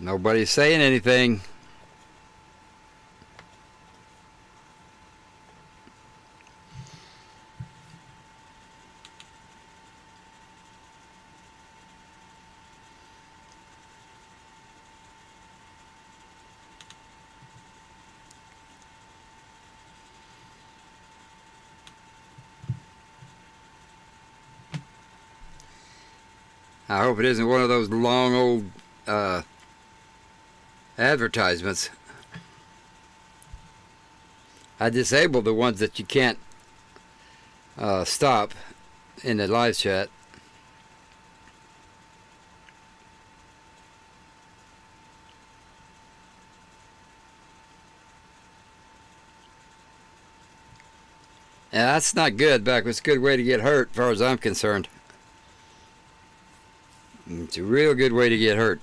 Nobody's saying anything. I hope it isn't one of those long old advertisements. I disabled the ones that you can't stop in the live chat. Yeah, that's not good, Beck. It's a good way to get hurt, as far as I'm concerned. It's a real good way to get hurt.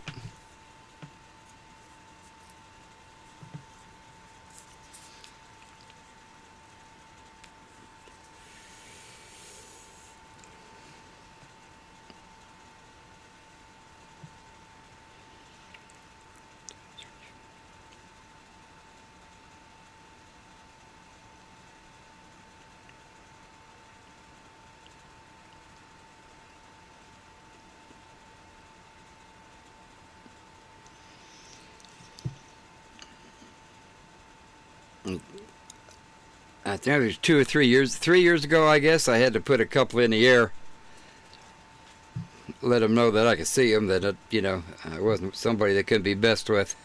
I think it was 2 or 3 years. 3 years ago, I guess, I had to put a couple in the air. Let them know that I could see them, that, I wasn't somebody they couldn't be messed with.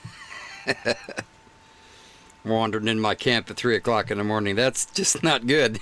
Wandering in my camp at 3 o'clock in the morning. That's just not good.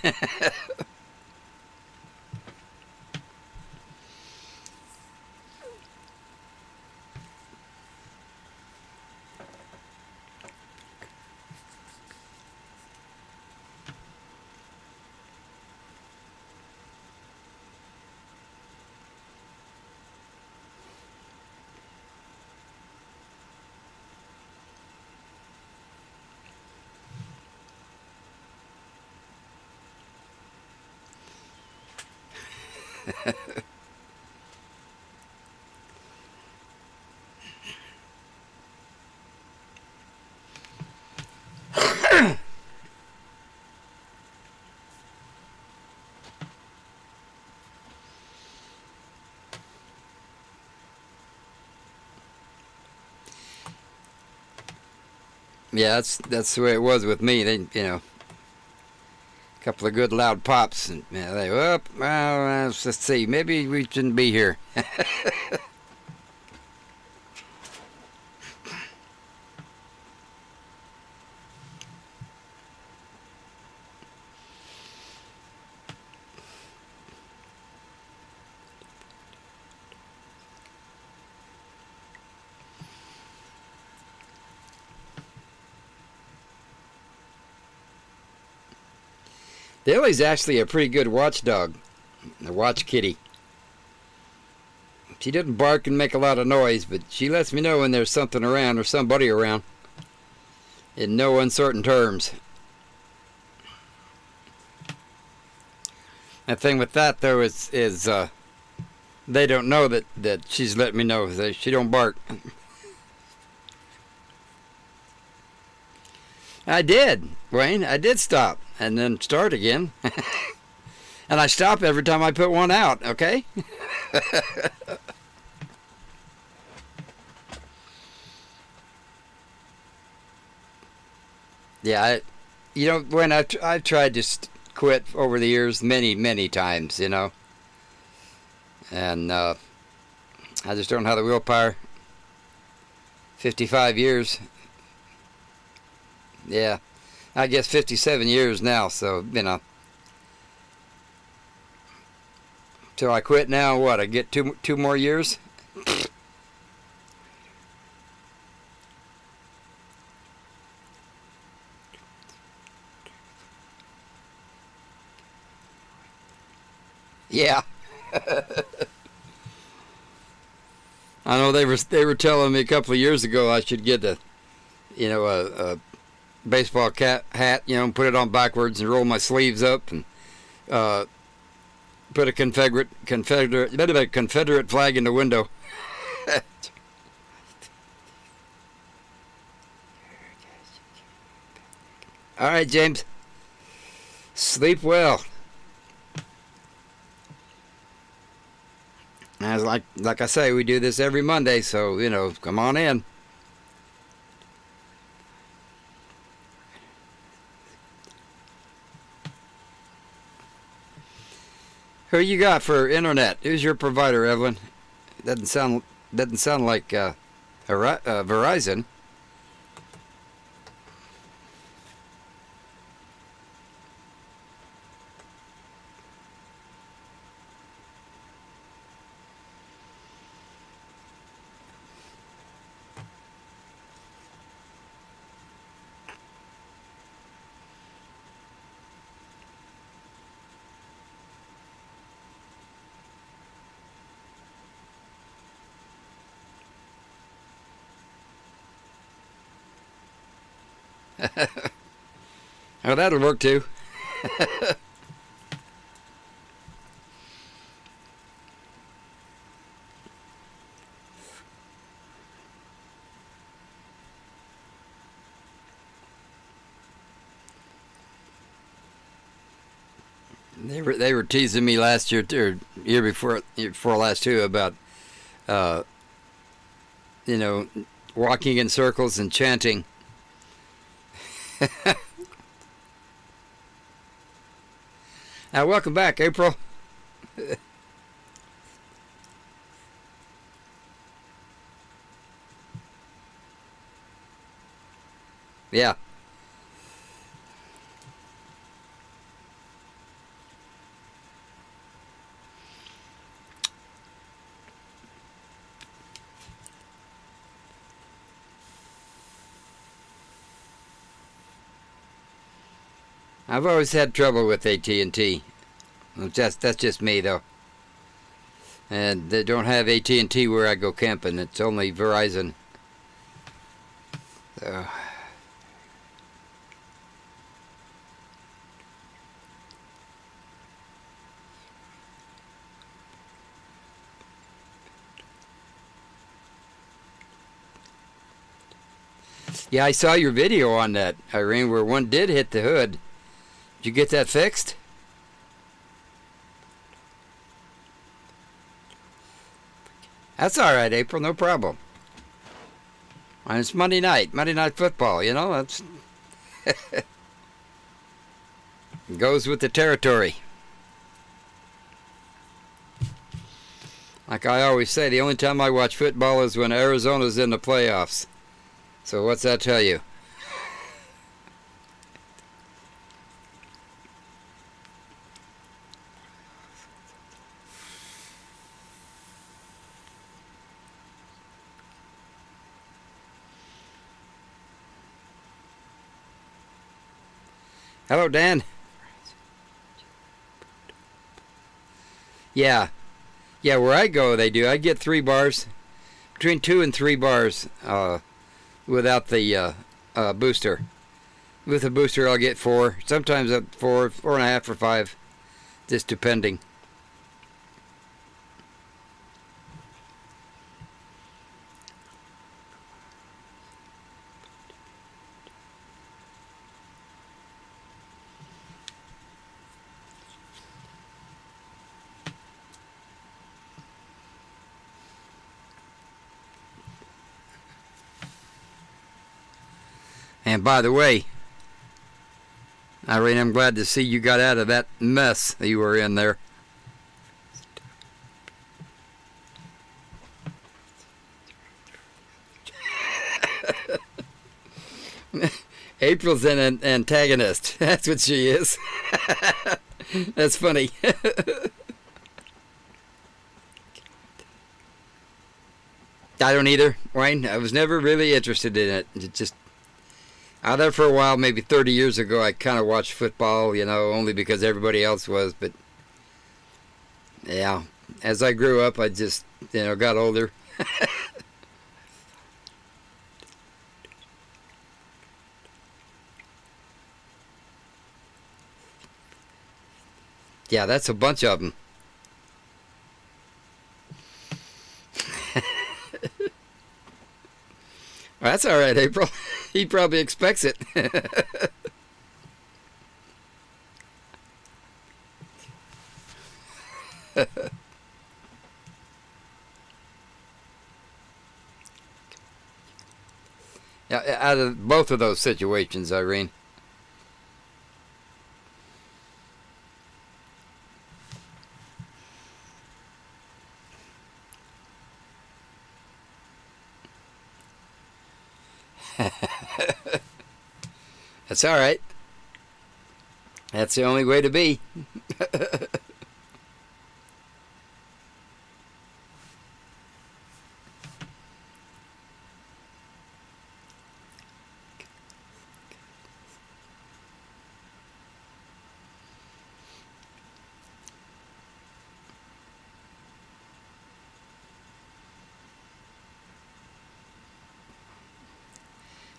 Yeah, that's the way it was with me. They, a couple of good loud pops, and they, well, let's see, maybe we shouldn't be here. Daily's actually a pretty good watchdog, a watch kitty. She doesn't bark and make a lot of noise, but she lets me know when there's something around or somebody around in no uncertain terms. The thing with that, though, is they don't know that she's letting me know. She don't bark. I did, Wayne. I did stop and then start again. And I stop every time I put one out, okay? Yeah, when I've tried to quit over the years many times, and I just don't have the willpower. 55 years. Yeah, I guess 57 years now, so, till I quit now, what, I get two more years? Yeah. I know they were telling me a couple of years ago I should get a baseball hat, and put it on backwards and roll my sleeves up and put a Confederate flag in the window. All right, James. Sleep well. As like I say, we do this every Monday, so come on in. Who you got for internet? Who's your provider, Evelyn? Doesn't sound like Verizon. Oh, that'll work too. They were teasing me last year or year before last too about uh, you know walking in circles and chanting. Now, welcome back, April. Yeah, I've always had trouble with AT&T. That's just me though. And they don't have AT&T where I go camping. It's only Verizon. So, yeah, I saw your video on that, Irene, where one did hit the hood. Did you get that fixed? That's all right, April. No problem. And it's Monday night football. That's goes with the territory. Like I always say, the only time I watch football is when Arizona's in the playoffs. So what's that tell you? Hello, Dan. Yeah, yeah. Where I go, they do. I get 3 bars, between 2 and 3 bars, without the booster. With a booster, I'll get 4. Sometimes up 4, 4.5, or 5, just depending. And by the way, Irene, I'm glad to see you got out of that mess that you were in there. April's an antagonist. That's what she is. That's funny. I don't either, Wayne. I was never really interested in it. It just out there for a while, maybe 30 years ago, I kind of watched football, only because everybody else was. But yeah, as I grew up, I just, got older. Yeah, that's a bunch of them. Well, that's all right, April. He probably expects it. Yeah, out of both of those situations, Irene. That's all right. That's the only way to be.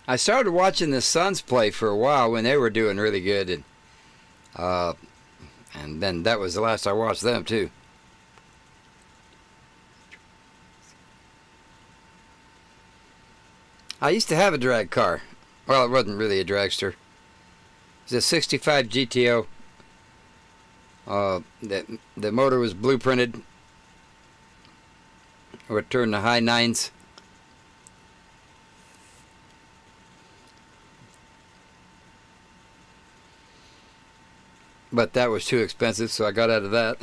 I started watching the Suns play for a while when they were doing really good, and then that was the last I watched them too. I used to have a drag car. Well, it wasn't really a dragster. It was a 65 GTO. The motor was blueprinted. It would turn the high nines. But that was too expensive, so I got out of that.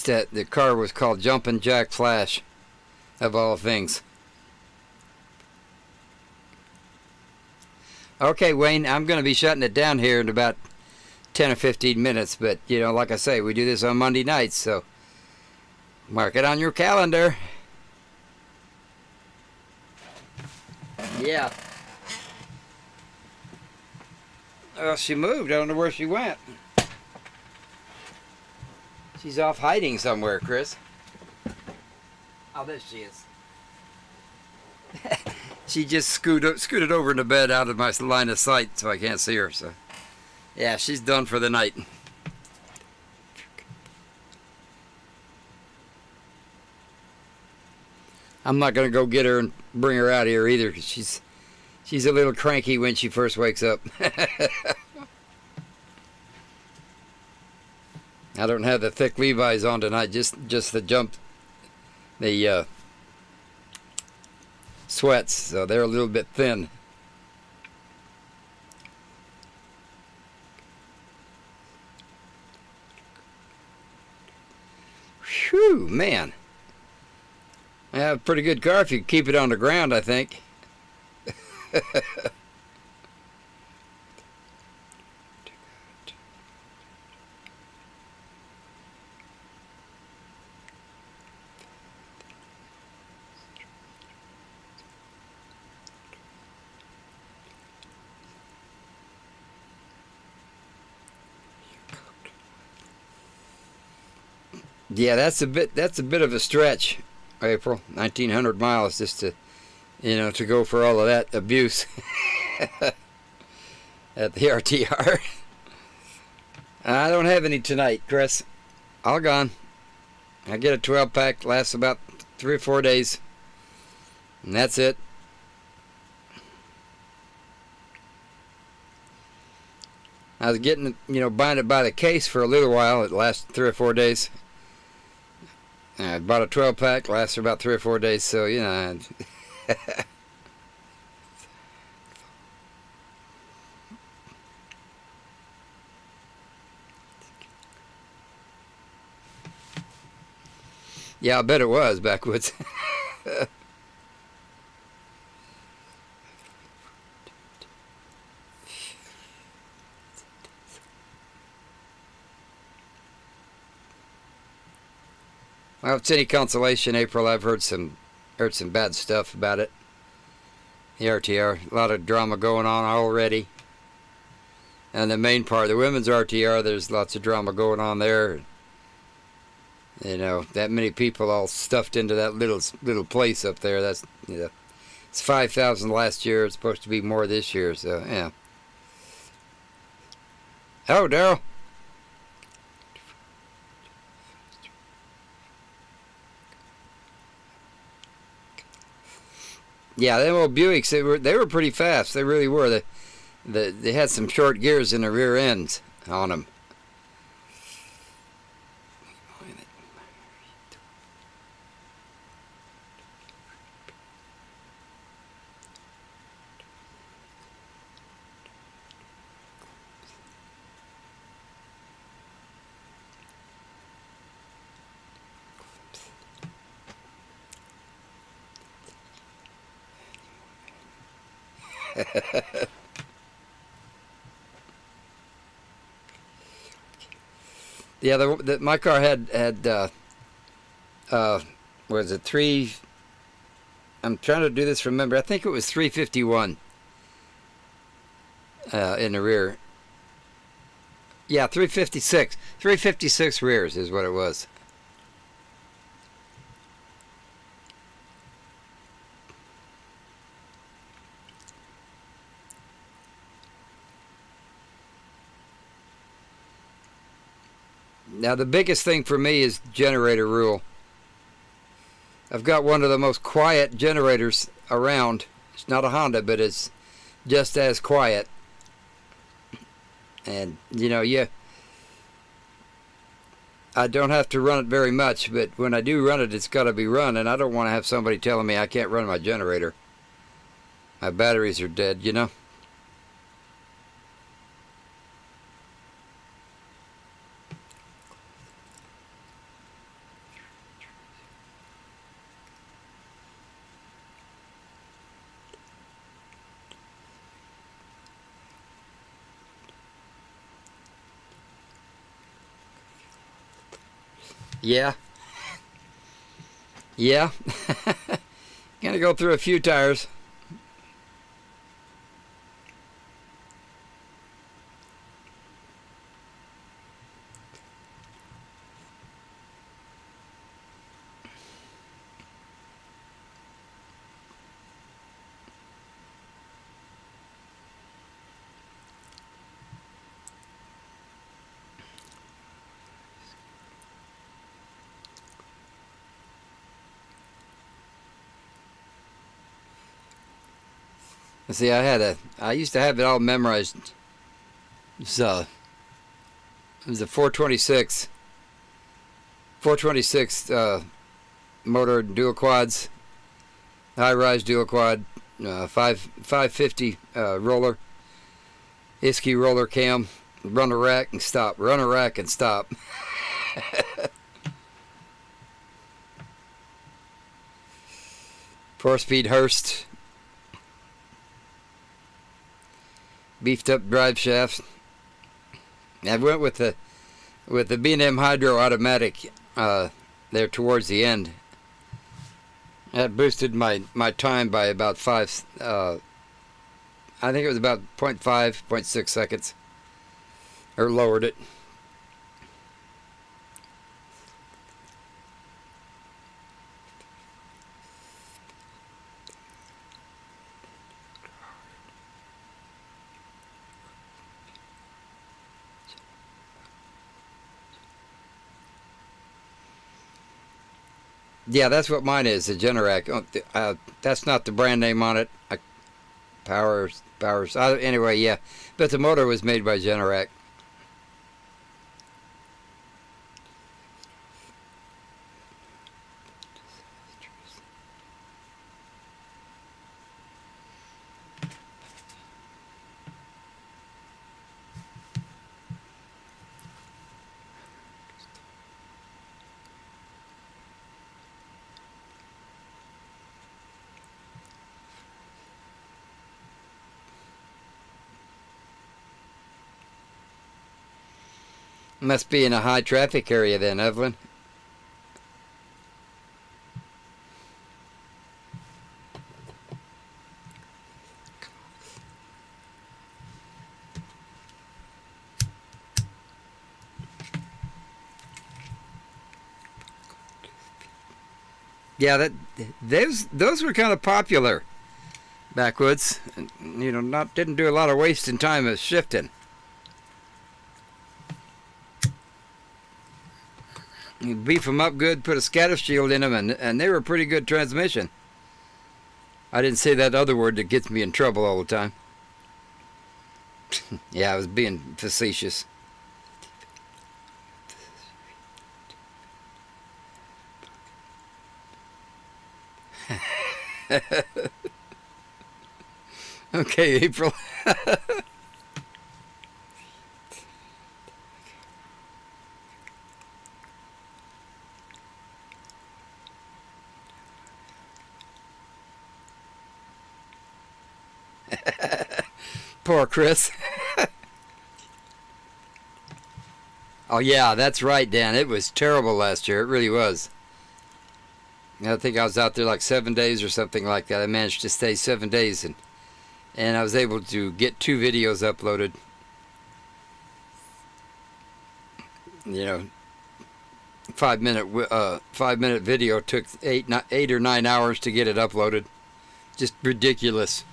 The car was called Jumpin' Jack Flash, of all things. Okay, Wayne, I'm going to be shutting it down here in about 10 or 15 minutes, but, you know, like I say, we do this on Monday nights, so mark it on your calendar. Yeah. Well, she moved. I don't know where she went. She's off hiding somewhere, Chris. Oh, there she is. She just scooted over in the bed out of my line of sight, so I can't see her. So, yeah, she's done for the night. I'm not gonna go get her and bring her out here either, 'cause she's a little cranky when she first wakes up. I don't have the thick Levi's on tonight, just the sweats, so they're a little bit thin. Whew, man. I have a pretty good car if you keep it on the ground, I think. Yeah, that's a bit of a stretch, April. 1,900 miles just to, to go for all of that abuse at the RTR. I don't have any tonight, Chris. All gone. I get a 12-pack, lasts about 3 or 4 days, and that's it. I was getting, buying it by the case for a little while. It lasts 3 or 4 days. I bought a 12-pack, lasts about 3 or 4 days, so, Yeah, I bet it was backwoods. Well, if it's any consolation, April, I've heard some bad stuff about it. The RTR, a lot of drama going on already. And the main part, the women's RTR, there's lots of drama going on there. That many people all stuffed into that little place up there. That's it's 5,000 last year. It's supposed to be more this year. So yeah. Oh, Daryl. Yeah, them old Buicks, they were pretty fast. They really were. They had some short gears in the rear ends on them. Yeah, my car had was it three? I'm trying to do this from memory. I think it was 351 in the rear. Yeah, 356. 356 rears is what it was. Now the biggest thing for me is generator rule. I've got one of the most quiet generators around. It's not a Honda, but it's just as quiet. And you know, yeah, I don't have to run it very much, but when I do run it, it's got to be run, and I don't want to have somebody telling me I can't run my generator. My batteries are dead, you know. Yeah. Yeah. Gonna go through a few tires. See, I used to have it all memorized. So it was a 426 motor dual quads, high rise dual quad, 550 roller, Isky roller cam, run a rack and stop, run a rack and stop. 4-speed Hurst, beefed up drive shafts. I went with the B&M Hydro automatic there towards the end. That boosted my time by about I think it was about 0.5, 0.6 seconds, or lowered it. Yeah, that's what mine is, the Generac. That's not the brand name on it. Powers. Anyway, yeah. But the motor was made by Generac. Must be in a high traffic area then, Evelyn. Yeah, those were kind of popular backwoods. You know, didn't do a lot of wasting time of shifting. You beef them up good, put a scatter shield in them, and they were a pretty good transmission. I didn't say that other word that gets me in trouble all the time. Yeah, I was being facetious. Okay, April. Poor Chris. Oh yeah, that's right, Dan. It was terrible last year. It really was. I think I was out there like 7 days or something like that. I managed to stay 7 days, and I was able to get 2 videos uploaded. You know, 5 minute video took 8 or 9 hours to get it uploaded. Just ridiculous.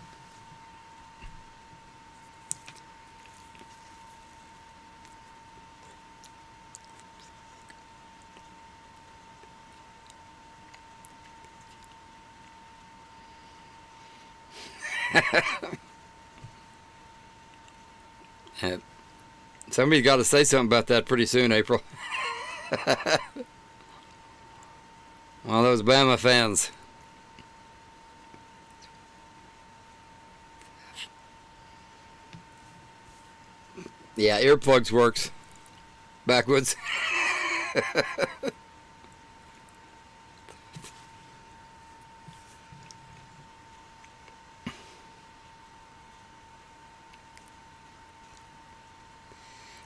Somebody's got to say something about that pretty soon, April. All those Bama fans. Yeah, earplugs works. Backwards.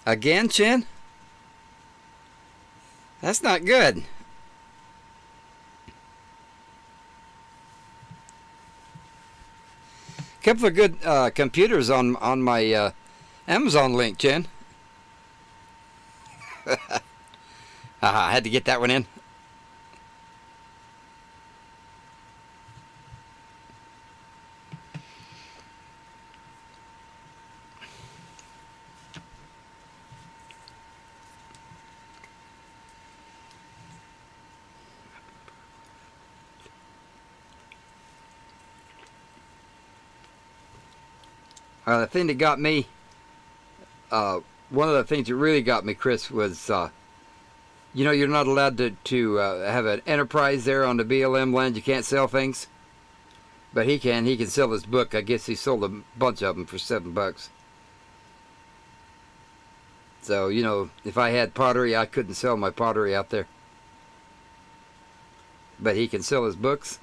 Again, Chin? That's not good. Couple of good computers on my Amazon link, Chin. I had to get that one in. The thing that got me, one of the things that really got me, Chris, was, you know, you're not allowed to have an enterprise there on the BLM land. You can't sell things. But he can. He can sell his book. I guess he sold a bunch of them for $7. So, you know, if I had pottery, I couldn't sell my pottery out there. But he can sell his books.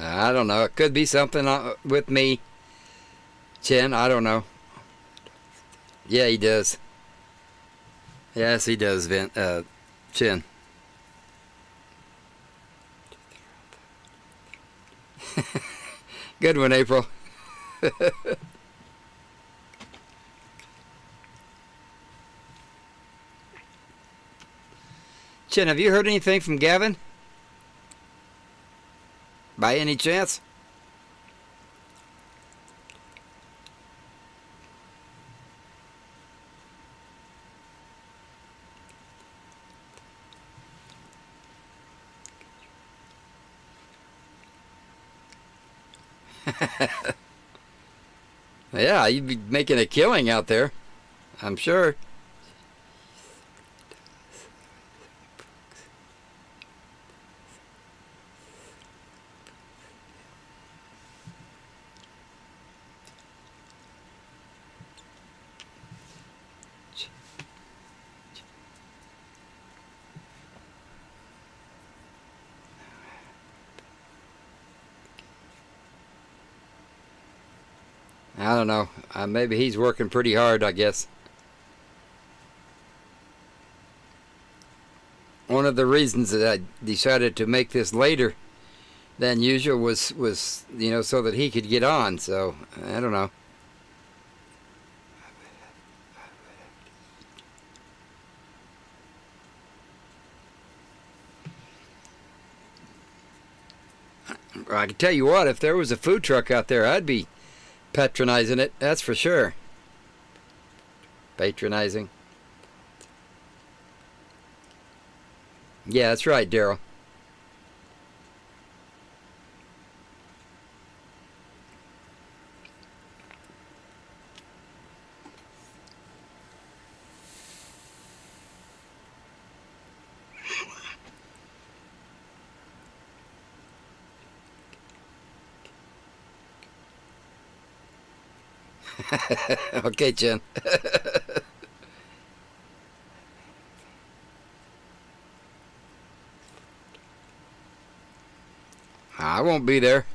I don't know. It could be something with me, Chin. I don't know. Yeah, he does. Yes, he does, Chin. Good one, April. Chin, have you heard anything from Gavin? By any chance? Yeah, you'd be making a killing out there, I'm sure. I don't know. Maybe he's working pretty hard, I guess. One of the reasons that I decided to make this later than usual was you know, so that he could get on. So I don't know. I can tell you what, if there was a food truck out there, I'd be patronizing it. That's for sure. Patronizing. Yeah, that's right, Daryl. Okay, Jen. I won't be there.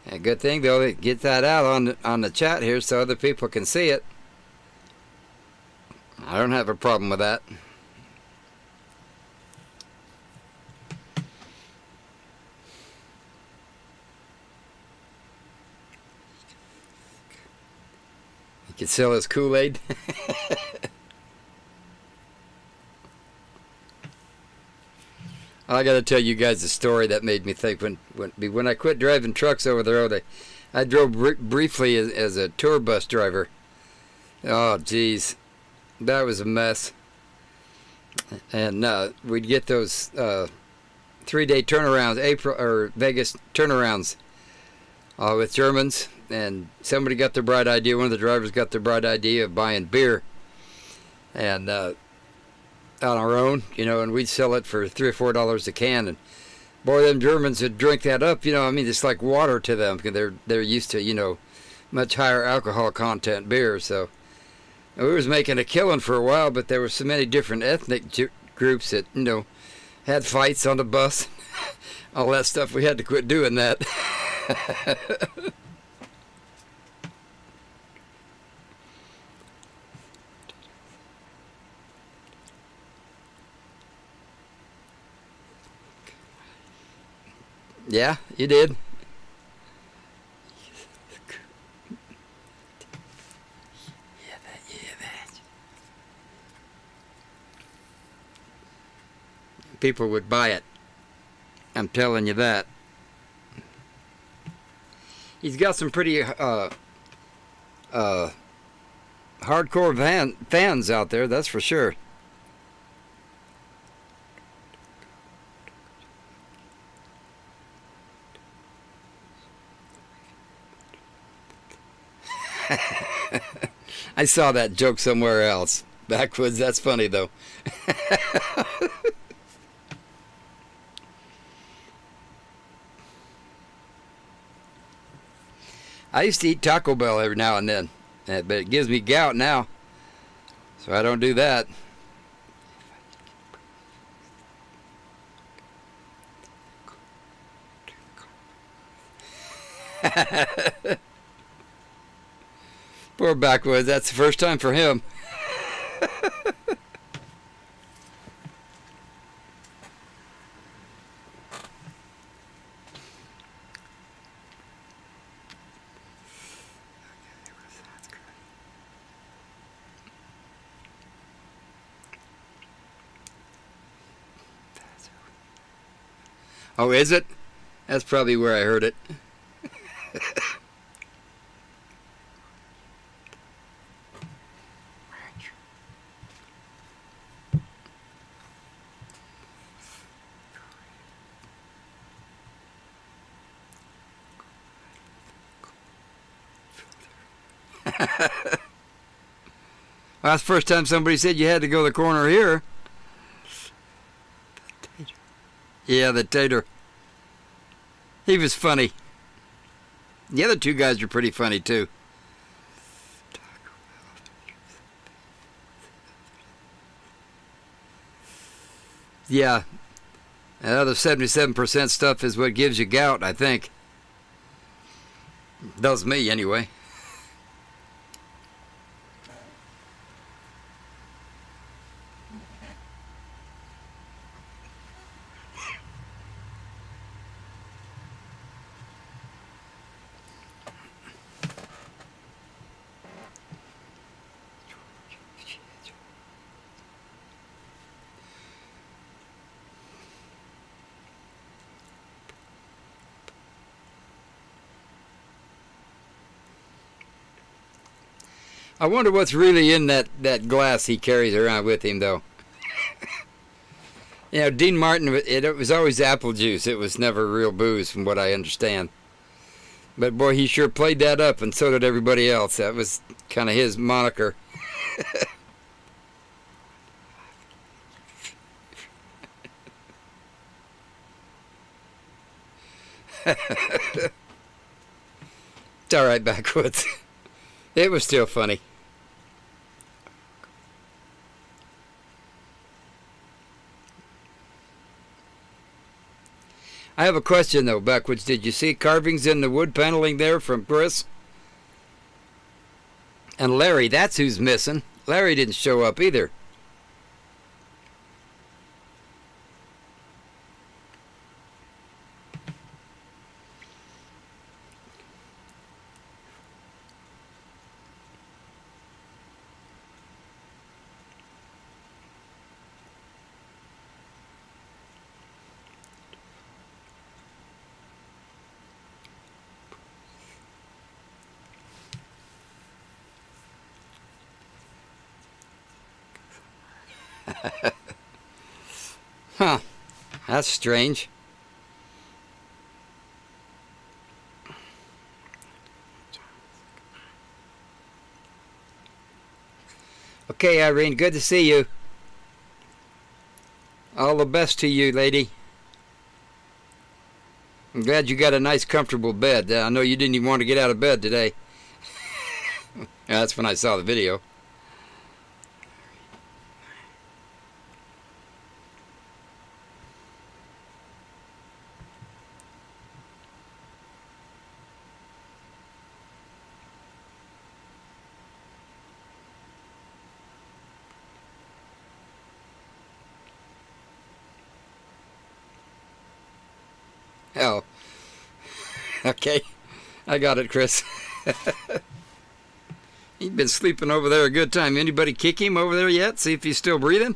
A good thing though, get that out on the chat here so other people can see it. I don't have a problem with that. You can sell his Kool-Aid. I got to tell you guys a story that made me think. When I quit driving trucks over the road, I drove briefly as a tour bus driver. Oh, geez, that was a mess. And we'd get those 3-day turnarounds, April or Vegas turnarounds with Germans, and somebody got the bright idea. One of the drivers got the bright idea of buying beer, and on our own, and we'd sell it for $3 or $4 a can. And boy, them Germans would drink that up. I mean, it's like water to them because they're used to much higher alcohol content beer. So we was making a killing for a while, but there were so many different ethnic groups that had fights on the bus, all that stuff. We had to quit doing that. Yeah, you did. People would buy it. I'm telling you that. He's got some pretty hardcore fans out there, that's for sure. I saw that joke somewhere else. Backwoods, that's funny though. I used to eat Taco Bell every now and then, but it gives me gout now, so I don't do that. Poor Backwoods, that's the first time for him. Oh, is it? That's probably where I heard it. Well, that's the first time somebody said you had to go to the corner here. Yeah, the tater. He was funny. The other two guys were pretty funny too. Yeah, that other 77% stuff is what gives you gout, I think. Does me, anyway. I wonder what's really in that glass he carries around with him, though. Dean Martin, it was always apple juice. It was never real booze, from what I understand. But boy, he sure played that up, and so did everybody else. That was kind of his moniker. It's all right, Backwoods. It was still funny. I have a question, though, Backwoods. Did you see carvings in the wood paneling there from Chris? And Larry, that's who's missing. Larry didn't show up either. Huh. That's strange. Okay, Irene, good to see you. All the best to you, lady. I'm glad you got a nice, comfortable bed. I know you didn't even want to get out of bed today. Yeah, that's when I saw the video. Oh, okay. I got it, Chris. He's been sleeping over there a good time. Anybody kick him over there yet? See if he's still breathing?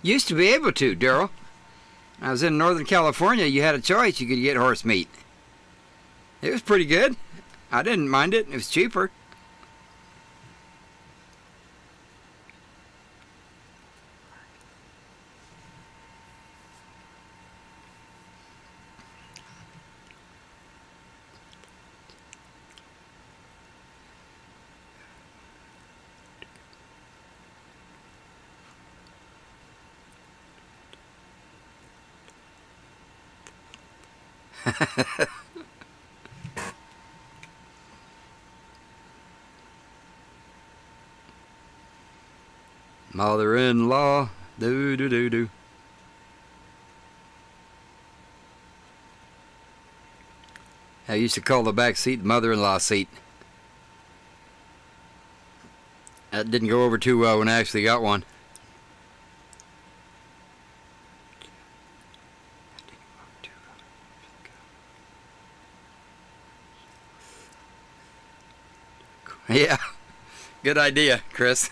Used to be able to, Daryl. I was in Northern California. You had a choice. You could get horse meat. It was pretty good. I didn't mind it. It was cheaper. Mother-in-law, do. I used to call the back seat the mother-in-law seat. That didn't go over too well when I actually got one. Yeah, good idea, Chris.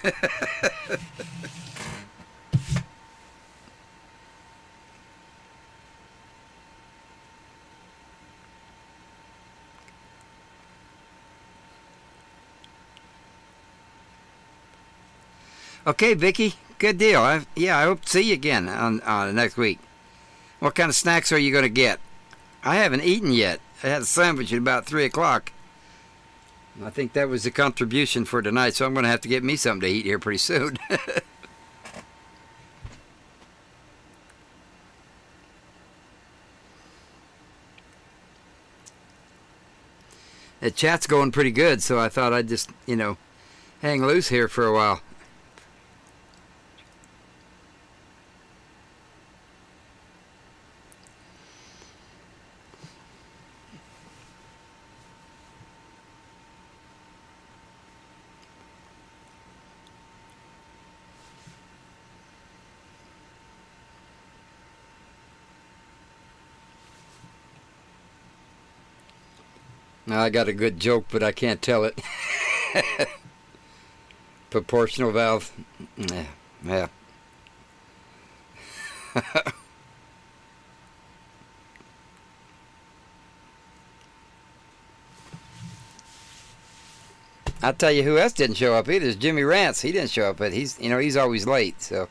Okay, Vicky, good deal. I hope to see you again on next week. What kind of snacks are you going to get? I haven't eaten yet. I had a sandwich at about 3 o'clock. I think that was the contribution for tonight, so I'm going to have to get me something to eat here pretty soon. The chat's going pretty good, so I thought I'd just, hang loose here for a while. Now, I got a good joke, but I can't tell it. Proportional valve. Yeah. I'll tell you who else didn't show up either. Is Jimmy Rance. He didn't show up, but he's always late, so.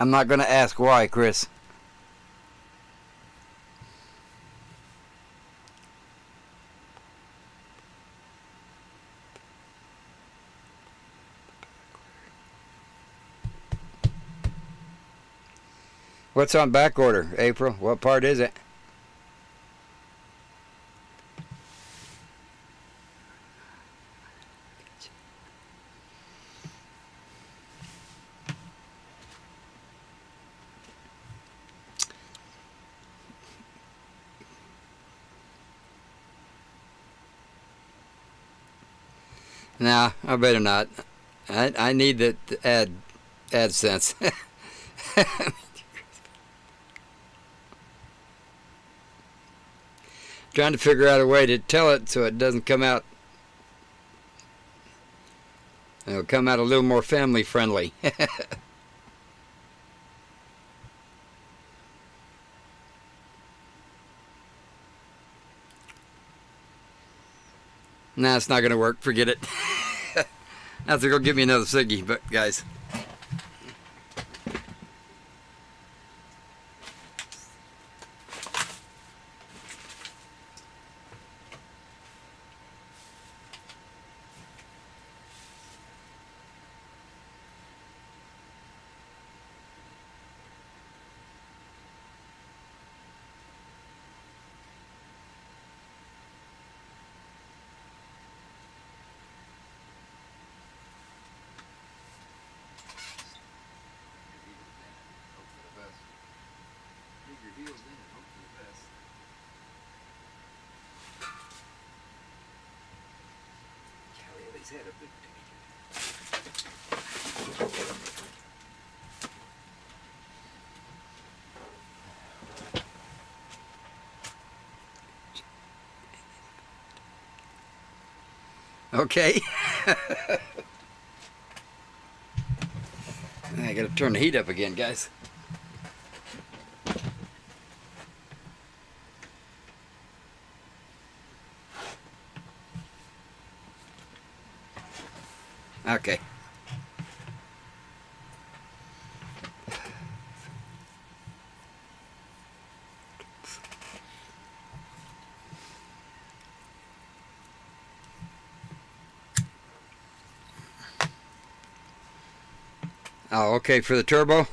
I'm not going to ask why, Chris. What's on back order, April? What part is it? Nah, I better not. I need to add AdSense. Trying to figure out a way to tell it so it doesn't come out. It'll come out a little more family friendly. Nah, it's not going to work. Forget it. I have to go get me another ciggy, but guys. Okay. I gotta turn the heat up again, guys. Okay. Oh, okay for the turbo.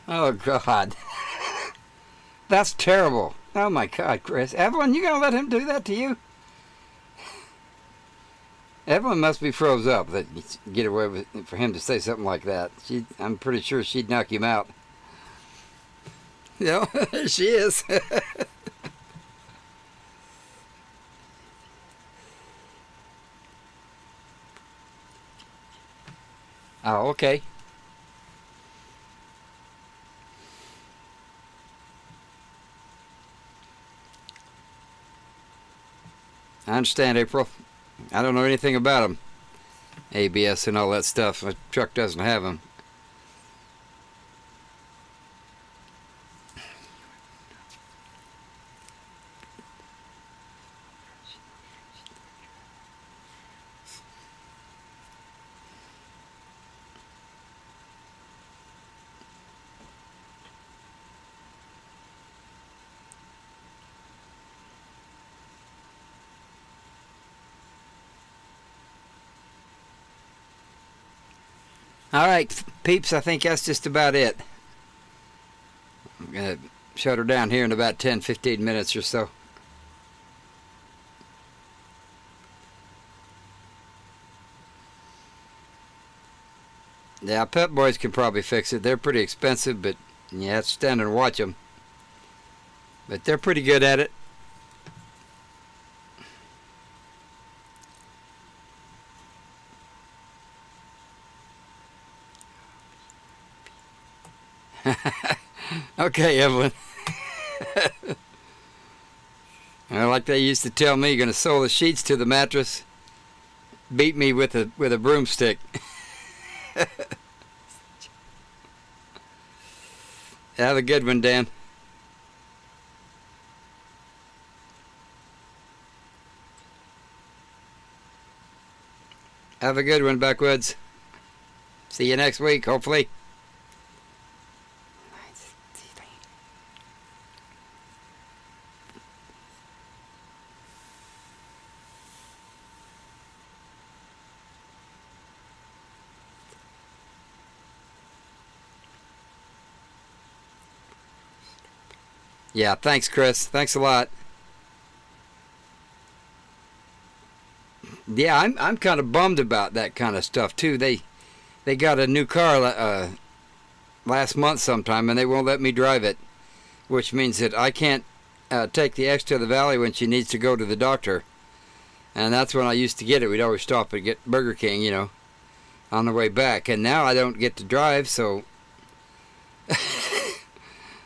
Oh, God. That's terrible. Oh, my God, Chris. Evelyn, you going to let him do that to you? Evelyn must be froze up that you get away with for him to say something like that. I'm pretty sure she'd knock him out. You know, she is. Oh, okay. I understand, April. I don't know anything about them. ABS and all that stuff. My truck doesn't have them. All right, peeps, I think that's just about it. I'm going to shut her down here in about 10-15 minutes or so. Yeah, Pep Boys can probably fix it. They're pretty expensive, but you have to stand and watch them. But they're pretty good at it. Okay, Evelyn. Like they used to tell me, you're gonna sew the sheets to the mattress, beat me with a broomstick. Have a good one, Dan. Have a good one, Backwoods. See you next week, hopefully. Yeah, thanks, Chris. Thanks a lot. Yeah, I'm kind of bummed about that kind of stuff too. They got a new car last month sometime, and they won't let me drive it, which means that I can't take the X to the Valley when she needs to go to the doctor. And that's when I used to get it. We'd always stop and get Burger King, on the way back. And now I don't get to drive, so...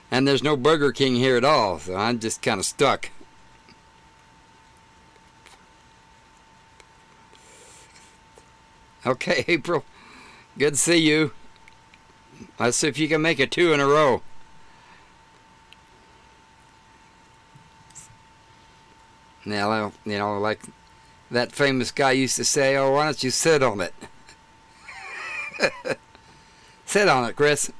and there's no Burger King here at all, so I'm just kind of stuck. Okay, April. Good to see you. Let's see if you can make it 2 in a row. Now, like that famous guy used to say, oh, why don't you sit on it? Sit on it, Chris.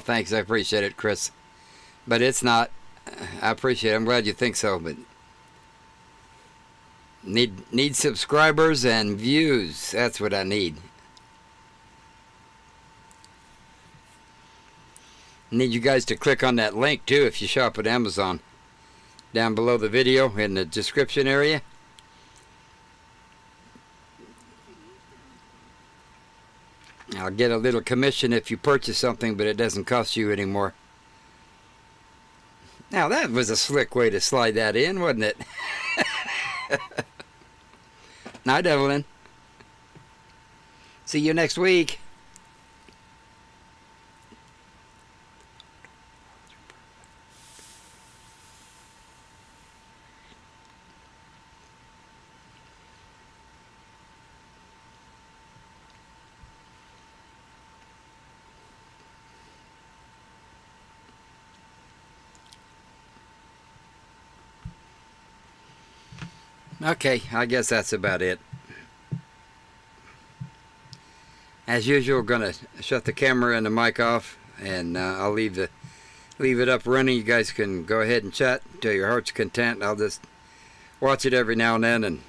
Thanks, I appreciate it, Chris. But it's not. I appreciate it. I'm glad you think so, but need subscribers and views. That's what I need. Need you guys to click on that link too if you shop at Amazon. Down below the video in the description area. I'll get a little commission if you purchase something, but it doesn't cost you anymore. Now that was a slick way to slide that in, wasn't it? Night, Evelyn. See you next week. Okay, I guess that's about it. As usual, gonna shut the camera and the mic off, and I'll leave it up running. You guys can go ahead and chat till your heart's content. I'll just watch it every now and then, and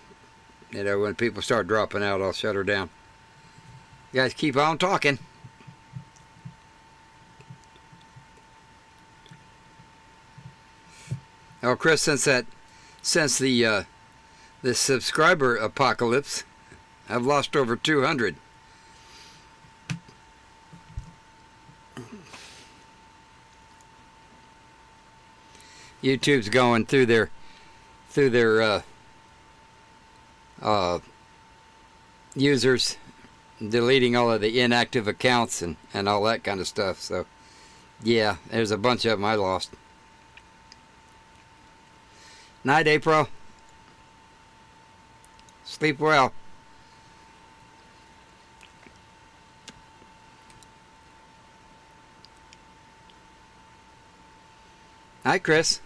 when people start dropping out, I'll shut her down. You guys keep on talking. Oh, Chris, since the subscriber apocalypse, I've lost over 200. YouTube's going through their users, deleting all of the inactive accounts and all that kind of stuff. So yeah, there's a bunch of them I lost. Night, April. Sleep well. Hi, Chris.